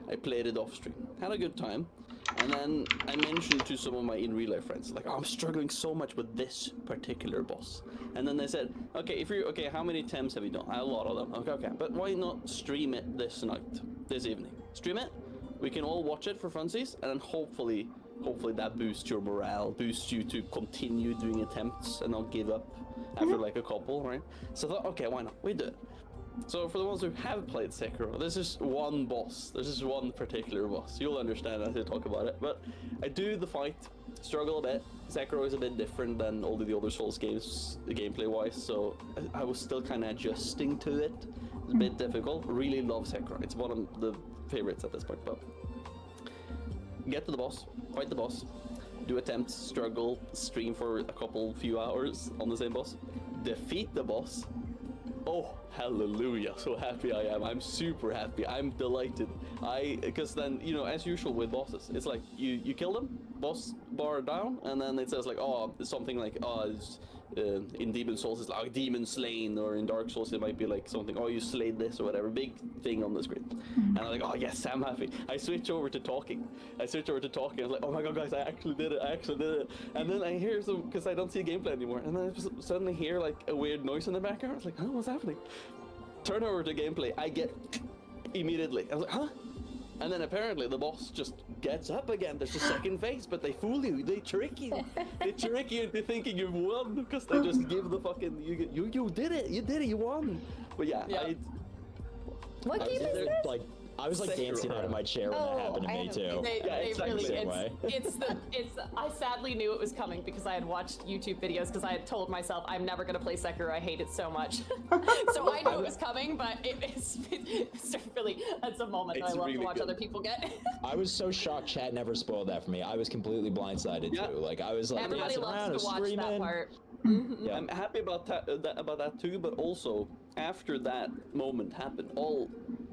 I played it off stream, had a good time, and then I mentioned to some of my in real life friends, like, oh, I'm struggling so much with this particular boss. And then they said, okay, how many attempts have you done? A lot of them. Okay, but why not stream it this night, this evening? Stream it, we can all watch it for funsies, and then hopefully that boosts your morale, boosts you to continue doing attempts and not give up after like a couple, right? So I thought, okay, why not? We do it. So for the ones who have played Sekiro, there's just one boss. There's just one particular boss. You'll understand as I talk about it. But I do the fight, struggle a bit. Sekiro is a bit different than all the other Souls games, gameplay-wise, so I was still kind of adjusting to it. It's a bit difficult. Really love Sekiro. It's one of the favorites at this point. But get to the boss, fight the boss, do attempts, struggle, stream for a few hours on the same boss, defeat the boss. Oh, hallelujah, so happy I am. I'm super happy. I'm delighted. Because then, you know, as usual with bosses, it's like you kill them, boss bar down, and then it says like, oh, something like, oh, in Demon Souls it's like demon slain, or in Dark Souls it might be like something, oh, you slayed this or whatever, big thing on the screen. And I'm like, oh yes, I'm happy. I switch over to talking. I was like, oh my god, guys, I actually did it. And then I hear some, because I don't see gameplay anymore, and then I just suddenly hear like a weird noise in the background. I was like, oh, what's happening? Turn over to gameplay, I get immediately. I was like, huh? And then apparently the boss just gets up again. There's a second phase, but they fool you. They trick you. They trick you into thinking you've won because they just give the fucking you did it. You did it. You won. But yeah. What game is this? Like, I was like dancing out of my chair when that happened to me too. I sadly knew it was coming because I had watched YouTube videos because I had told myself I'm never gonna play Sekiro. I hate it so much. So I knew it was coming, but it's really, that's a moment that I love to watch other people get. I was so shocked chat never spoiled that for me. I was completely blindsided too. Like I was like, everybody loves to watch that part. Yeah, I'm happy about that too, but also after that moment happened, all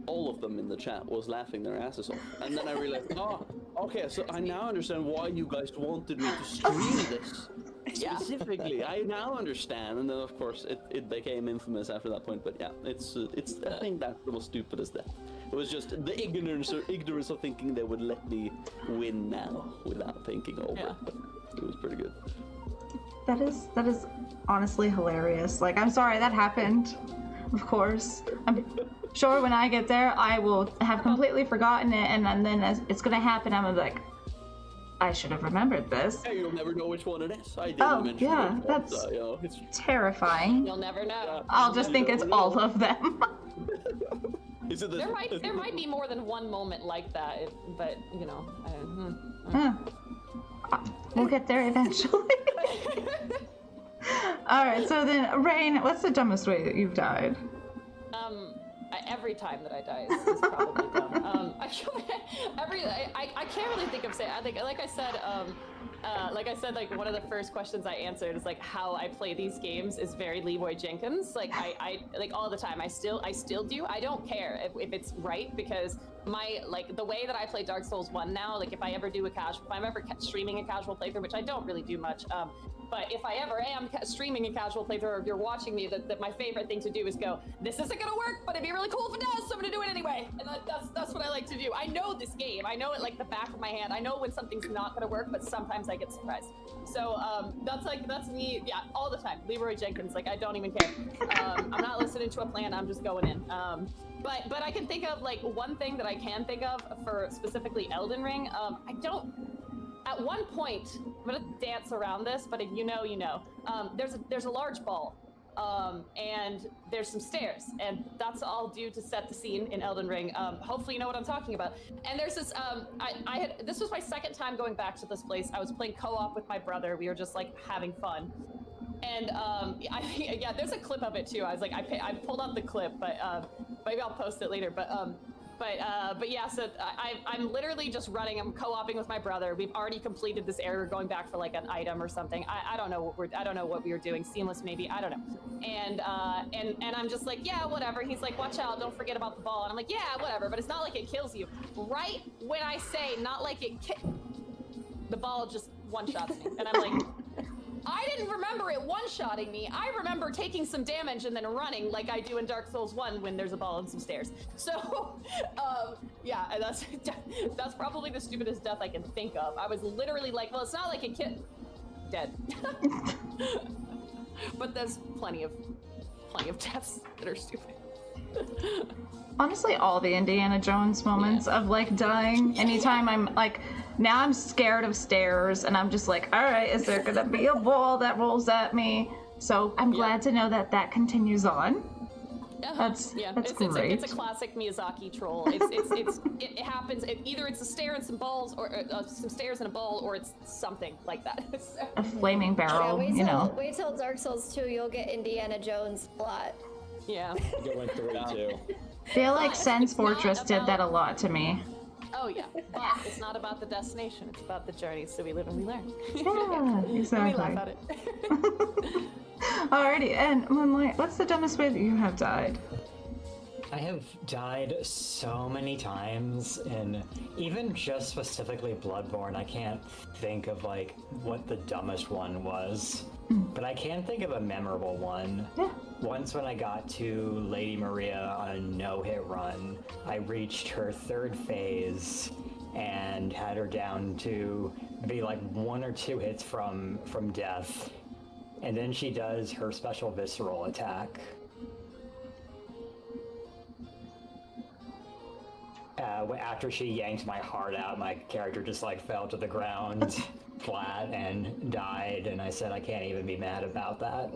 of them in the chat was laughing their asses off, and then I realized, oh, okay, so I now understand why you guys wanted me to stream this specifically. I now understand, and then of course it became infamous after that point. But yeah, it's I think that's the most stupidest death. It was just the ignorance of thinking they would let me win now without thinking over. Yeah. But it was pretty good. That is honestly hilarious. Like, I'm sorry that happened. Of course. sure when I get there, I will have completely forgotten it, and then as it's gonna happen, I'm gonna be like, I should have remembered this. Yeah, you'll never know which one it is. I didn't Oh, mention yeah, it, that's it's terrifying. You'll never know. I'll just think it's all of them. Is it There might be more than one moment like that, but you know. We'll get there eventually. All right, so then, Rain, what's the dumbest way that you've died? Every time that I die is probably dumb. I can't really think of saying. I think, like I said, like one of the first questions I answered is like how I play these games is very Leroy Jenkins. Like I like all the time. I still do. I don't care if it's right, because the way that I play Dark Souls 1 now, like if I'm ever streaming a casual playthrough, which I don't really do much, but if I ever am streaming a casual playthrough, or if you're watching me, that my favorite thing to do is go, this isn't gonna work, but it'd be really cool if it does, so I'm gonna do it anyway. And that's what I like to do. I know this game. I know it like the back of my hand. I know when something's not gonna work, but sometimes I get surprised. So that's me, yeah, all the time. Leroy Jenkins, like I don't even care. I'm not listening to a plan. I'm just going in. But I can think of like one thing that I can think of for specifically Elden Ring. At one point, I'm gonna dance around this, but if you know, you know. There's a large ball, and there's some stairs, and that's all due to set the scene in Elden Ring. Hopefully you know what I'm talking about. And there's this, this was my second time going back to this place. I was playing co-op with my brother. We were just like having fun. And yeah, there's a clip of it too. I was like, I pulled up the clip, but maybe I'll post it later. But yeah, so I'm literally just running. I'm co-oping with my brother. We've already completed this area. We're going back for like an item or something. I don't know what we were doing. Seamless maybe. I don't know. And I'm just like, yeah, whatever. He's like, watch out, don't forget about the ball. And I'm like, yeah, whatever. But it's not like it kills you. Right when I say not like it, the ball just one-shots me, and I'm like. I didn't remember it one-shotting me. I remember taking some damage and then running like I do in Dark Souls 1 when there's a ball and some stairs. So, yeah, that's probably the stupidest death I can think of. I was literally like, well, it's not like a kid. Dead. But there's plenty of deaths that are stupid. Honestly, all the Indiana Jones moments of like dying. Anytime I'm like, now I'm scared of stairs, and I'm just like, all right, is there gonna be a ball that rolls at me? So I'm glad to know that continues on. That's great. It's a classic Miyazaki troll. It happens. Either it's a stair and some balls, or some stairs and a ball, or it's something like that. So. A flaming barrel, Wait till Dark Souls 2, you'll get Indiana Jones a lot. Yeah. Going through too. I feel like Sen's Fortress did that a lot to me. Oh yeah, but it's not about the destination. It's about the journey. So we live and we learn. Yeah, exactly. We laugh at it. Alrighty, and Moonlight, what's the dumbest way that you have died? I have died so many times, and even just specifically Bloodborne, I can't think of like what the dumbest one was. But I can think of a memorable one. Yeah. Once when I got to Lady Maria on a no-hit run, I reached her third phase and had her down to be like 1 or 2 hits from death. And then she does her special visceral attack. After she yanked my heart out, my character just like fell to the ground flat and died, and I said I can't even be mad about that.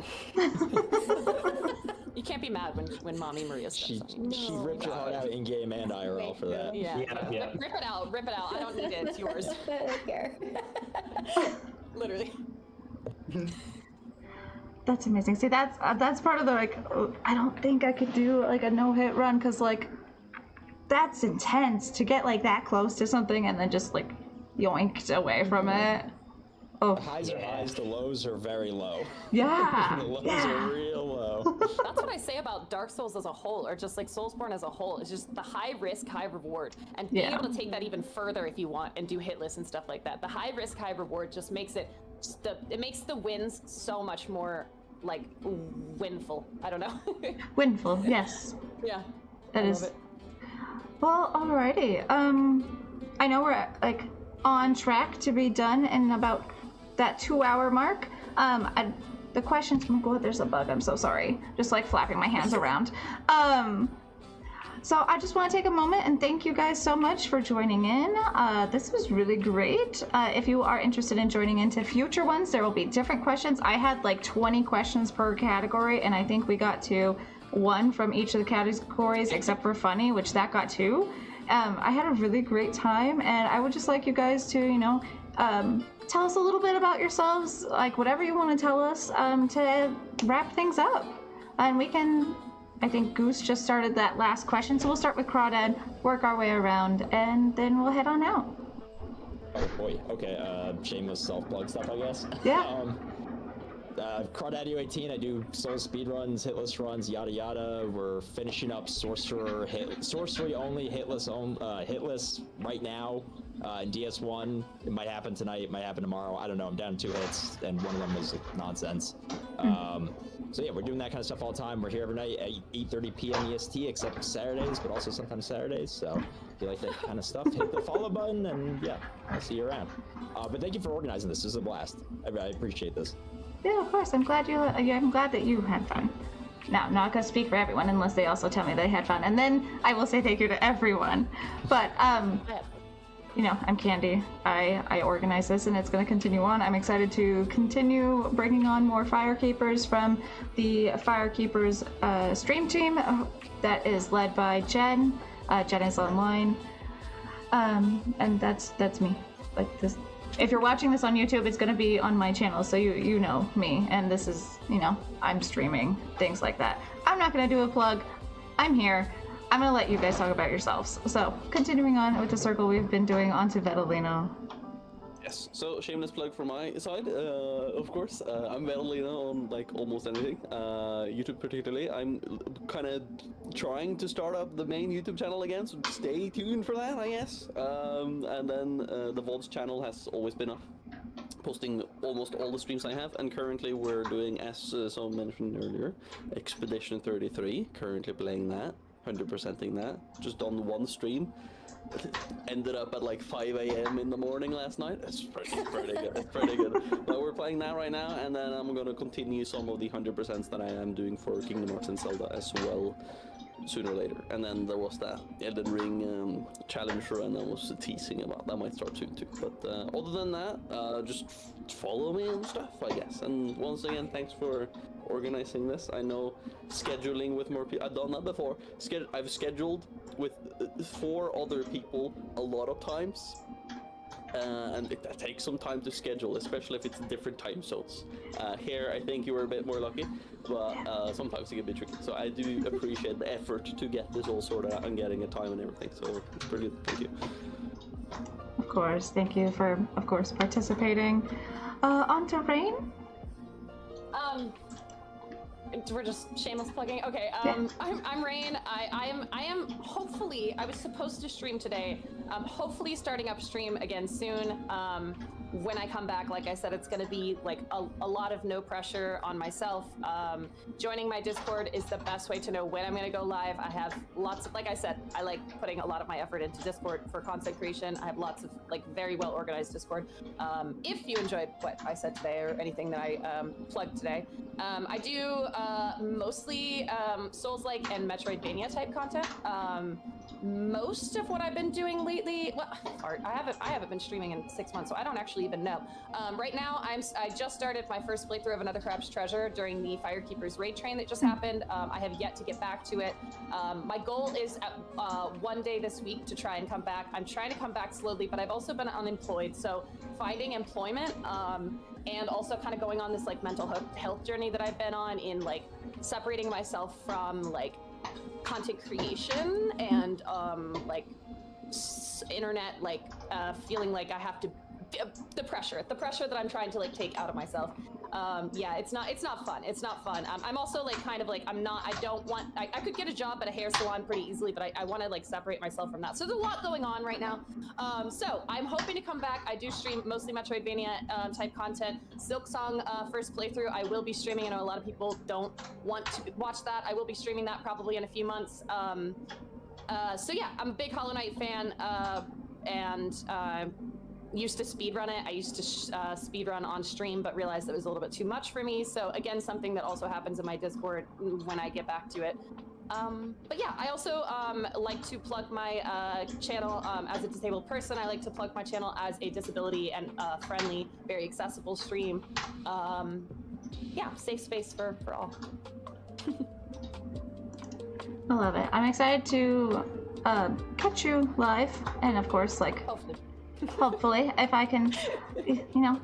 You can't be mad when Mommy Maria steps on you. She ripped your heart out in game and IRL for that. Yeah. Rip it out. I don't need it. It's yours. I don't care. Literally. That's amazing. See, that's part of the like. I don't think I could do like a no-hit run because like that's intense to get like that close to something and then just like yoinked away from it. Oh, the highs are highs, the lows are very low. Yeah. The lows are real low. That's what I say about Dark Souls as a whole, or just like Soulsborne as a whole. It's just the high risk, high reward, and being able to take that even further if you want and do hit lists and stuff like that. The high risk, high reward just makes it makes the wins so much more like winful. I don't know. Winful, yes. Yeah. That is. It. Well, alrighty. I know we're like on track to be done in about that 2-hour mark. The questions, oh my god, there's a bug. I'm so sorry. Just like flapping my hands around. So I just want to take a moment and thank you guys so much for joining in. This was really great. If you are interested in joining into future ones, there will be different questions. I had like 20 questions per category, and I think we got to one from each of the categories except for funny, which that got 2. I had a really great time, and I would just like you guys to, tell us a little bit about yourselves, like whatever you want to tell us, to wrap things up. And we can, I think Goose just started that last question, so we'll start with Crawdad, work our way around, and then we'll head on out. Oh boy, okay, shameless self-plug stuff, I guess. Yeah. Crawdad18, I do soul speedruns, hitless runs, yada yada. We're finishing up sorcery only, hitless right now. In DS1, it might happen tonight, it might happen tomorrow. I don't know. I'm down 2 hits, and one of them was nonsense. So yeah, we're doing that kind of stuff all the time. We're here every night at 8:30 p.m. EST, except Saturdays, but also sometimes Saturdays. So if you like that kind of stuff, hit the follow button, and yeah, I'll see you around. But thank you for organizing this. This is a blast. I appreciate this. Yeah, of course. I'm glad that you had fun. Now, I'm not gonna speak for everyone unless they also tell me they had fun, and then I will say thank you to everyone. But I'm Candy. I organize this, and it's gonna continue on. I'm excited to continue bringing on more Firekeepers from the Firekeepers stream team that is led by Jen. JenIsOnline, and that's me. Like this. If you're watching this on YouTube, it's going to be on my channel, so you know me, and this is, I'm streaming, things like that. I'm not going to do a plug. I'm here. I'm going to let you guys talk about yourselves. So, continuing on with the circle we've been doing, on to Vetalino. Yes, so shameless plug from my side, of course. I'm Vetalino on like almost anything, YouTube particularly. I'm kind of trying to start up the main YouTube channel again, so stay tuned for that, I guess. And then the VODs channel has always been up, posting almost all the streams I have, and currently we're doing, as someone mentioned earlier, Expedition 33, currently playing that, 100%ing that, just on one stream. Ended up at like 5 a.m. in the morning last night. It's pretty good. It's pretty good. But we're playing that right now, and then I'm gonna continue some of the 100% that I am doing for Kingdom Hearts and Zelda as well, sooner or later. And then there was that Elden Ring challenge run I was teasing about. That might start soon too. But other than that, just follow me and stuff, I guess. And once again, thanks for organizing this. I know scheduling with more people. I've done that before. I've scheduled with 4 other people a lot of times, and that takes some time to schedule, especially if it's different time zones. Here, I think you were a bit more lucky, but sometimes it can be tricky. So I do appreciate the effort to get this all sorted out and getting a time and everything. So it's brilliant. Thank you. Of course, thank you for, of course, participating. On to Rain. We're just shameless plugging. Okay, I'm Rain. I am hopefully, I was supposed to stream today. Hopefully starting up stream again soon. When I come back, like I said, it's going to be like a lot of no pressure on myself. Joining my Discord is the best way to know when I'm going to go live. I have lots of, like I said, I like putting a lot of my effort into Discord for content creation. I have lots of like very well organized Discord. If you enjoyed what I said today or anything that I plugged today, I do mostly Souls-like and Metroidvania type content. Most of what I've been doing lately, well, I haven't been streaming in 6 months, so I don't actually even know. Right now, I just started my first playthrough of Another Crab's Treasure during the Firekeepers raid train that just happened. I have yet to get back to it. My goal is one day this week to try and come back. I'm trying to come back slowly, but I've also been unemployed, so finding employment and also kind of going on this like mental health journey that I've been on in like separating myself from like content creation and like internet, like feeling like I have to the pressure that I'm trying to like take out of myself. Yeah, it's not fun. It's not fun. I'm also like kind of like I could get a job at a hair salon pretty easily, but I want to like separate myself from that. So there's a lot going on right now. So I'm hoping to come back. I do stream mostly Metroidvania type content. Silksong first playthrough I will be streaming. I know a lot of people don't want to watch that. I will be streaming that probably in a few months. So yeah, I'm a big Hollow Knight fan, and used to speedrun it. I used to speedrun on stream, but realized that was a little bit too much for me. So again, something that also happens in my Discord when I get back to it. But yeah, I also like to plug my channel as a disabled person. I like to plug my channel as a disability and friendly, very accessible stream. Yeah, safe space for all. I love it. I'm excited to catch you live, and of course, like, hopefully, if I can,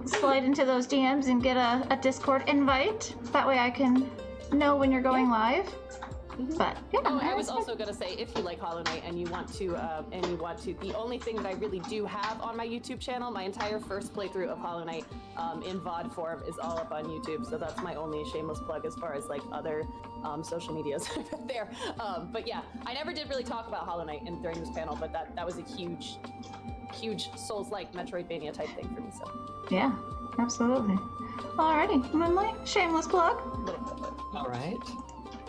slide into those DMs and get a Discord invite. That way I can know when you're going live. But yeah. Oh, I was also gonna say, if you like Hollow Knight and you want to, the only thing that I really do have on my YouTube channel, my entire first playthrough of Hollow Knight in VOD form is all up on YouTube. So that's my only shameless plug as far as like other social medias there. But yeah, I never did really talk about Hollow Knight during this panel, but that was a huge Souls-like Metroidvania type thing for me. So yeah, absolutely. Alrighty, Moonlight, shameless plug. All right.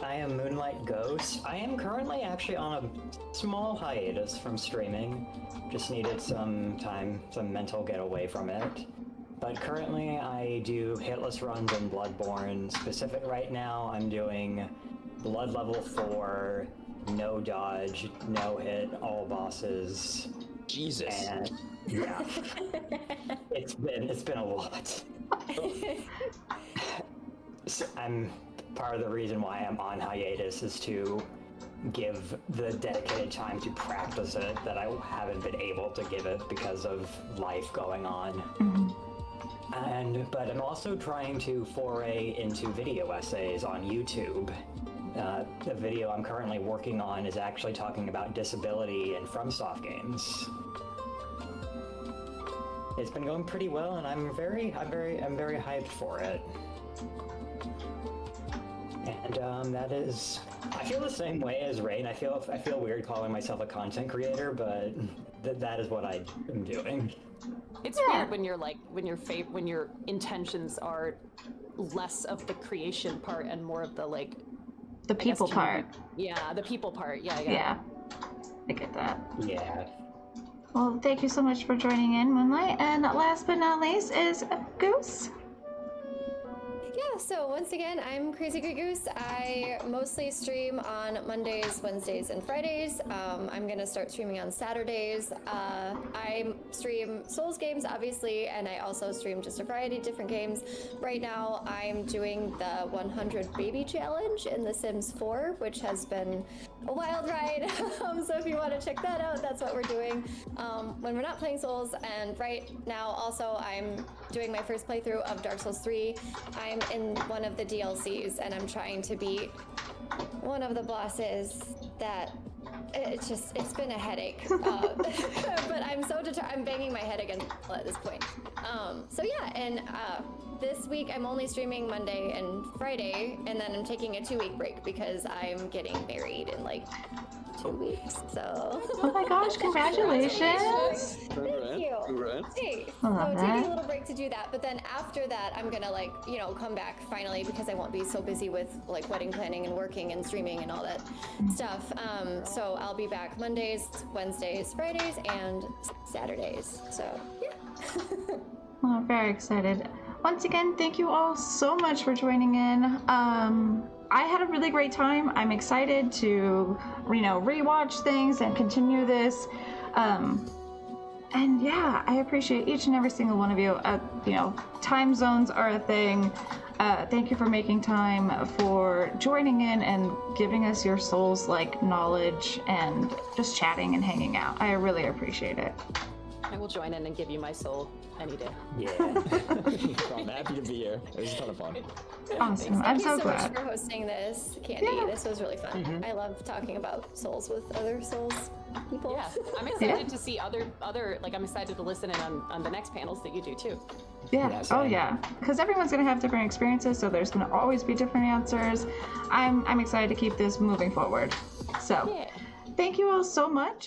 I am Moonlight Ghost. I am currently actually on a small hiatus from streaming. Just needed some time, some mental getaway from it. But currently I do hitless runs in Bloodborne. Specific right now, I'm doing Blood level 4, no dodge, no hit, all bosses. Jesus. And yeah, it's been a lot. So part of the reason why I'm on hiatus is to give the dedicated time to practice it that I haven't been able to give it because of life going on. But I'm also trying to foray into video essays on YouTube. The video I'm currently working on is actually talking about disability in FromSoft games. It's been going pretty well, and I'm very hyped for it. And that is, I feel the same way as Rain. I feel weird calling myself a content creator, but that is what I am doing. it's weird when you're like when your intentions are less of the creation part and more of the like the people part. Yeah, the people part. Yeah. Yeah, I get that. Yeah. Well, thank you so much for joining in, Moonlight. And last but not least is Goose. Yeah, so once again, I'm Crazy Great Goose. I mostly stream on Mondays, Wednesdays, and Fridays. I'm gonna start streaming on Saturdays. I stream Souls games, obviously, and I also stream just a variety of different games. Right now, I'm doing the 100 Baby Challenge in The Sims 4, which has been a wild ride. So if you want to check that out, that's what we're doing when we're not playing Souls. And right now, also, I'm doing my first playthrough of Dark Souls 3. I'm in one of the DLCs, and I'm trying to beat one of the bosses that it's been a headache. But I'm so I'm banging my head against the wall at this point. So yeah, and this week I'm only streaming Monday and Friday, and then I'm taking a 2-week break because I'm getting married in like 2 weeks. So. Oh my gosh! Congratulations! Thank you. Congrats. Hey, Love so that. taking a little break to do that, but then after that, I'm gonna come back finally because I won't be so busy with like wedding planning and working and streaming and all that stuff. So I'll be back Mondays, Wednesdays, Fridays, and Saturdays. So yeah. Well, I'm very excited. Once again, thank you all so much for joining in. I had a really great time. I'm excited to, rewatch things and continue this. And yeah, I appreciate each and every single one of you. Time zones are a thing. Thank you for making time, for joining in and giving us your Souls-like knowledge and just chatting and hanging out. I really appreciate it. I will join in and give you my soul any day. Yeah. I'm happy to be here. It was a ton of fun. Awesome. I'm Thank you so so glad. much for hosting this, Candy. Yeah. This was really fun. I love talking about Souls with other Souls people. Yeah, I'm excited to see other like I'm excited to listen in on the next panels that you do too. Yeah. Yes, Oh I am. yeah. Because everyone's gonna have different experiences, so there's gonna always be different answers. I'm excited to keep this moving forward. So, Yeah. thank you all so much.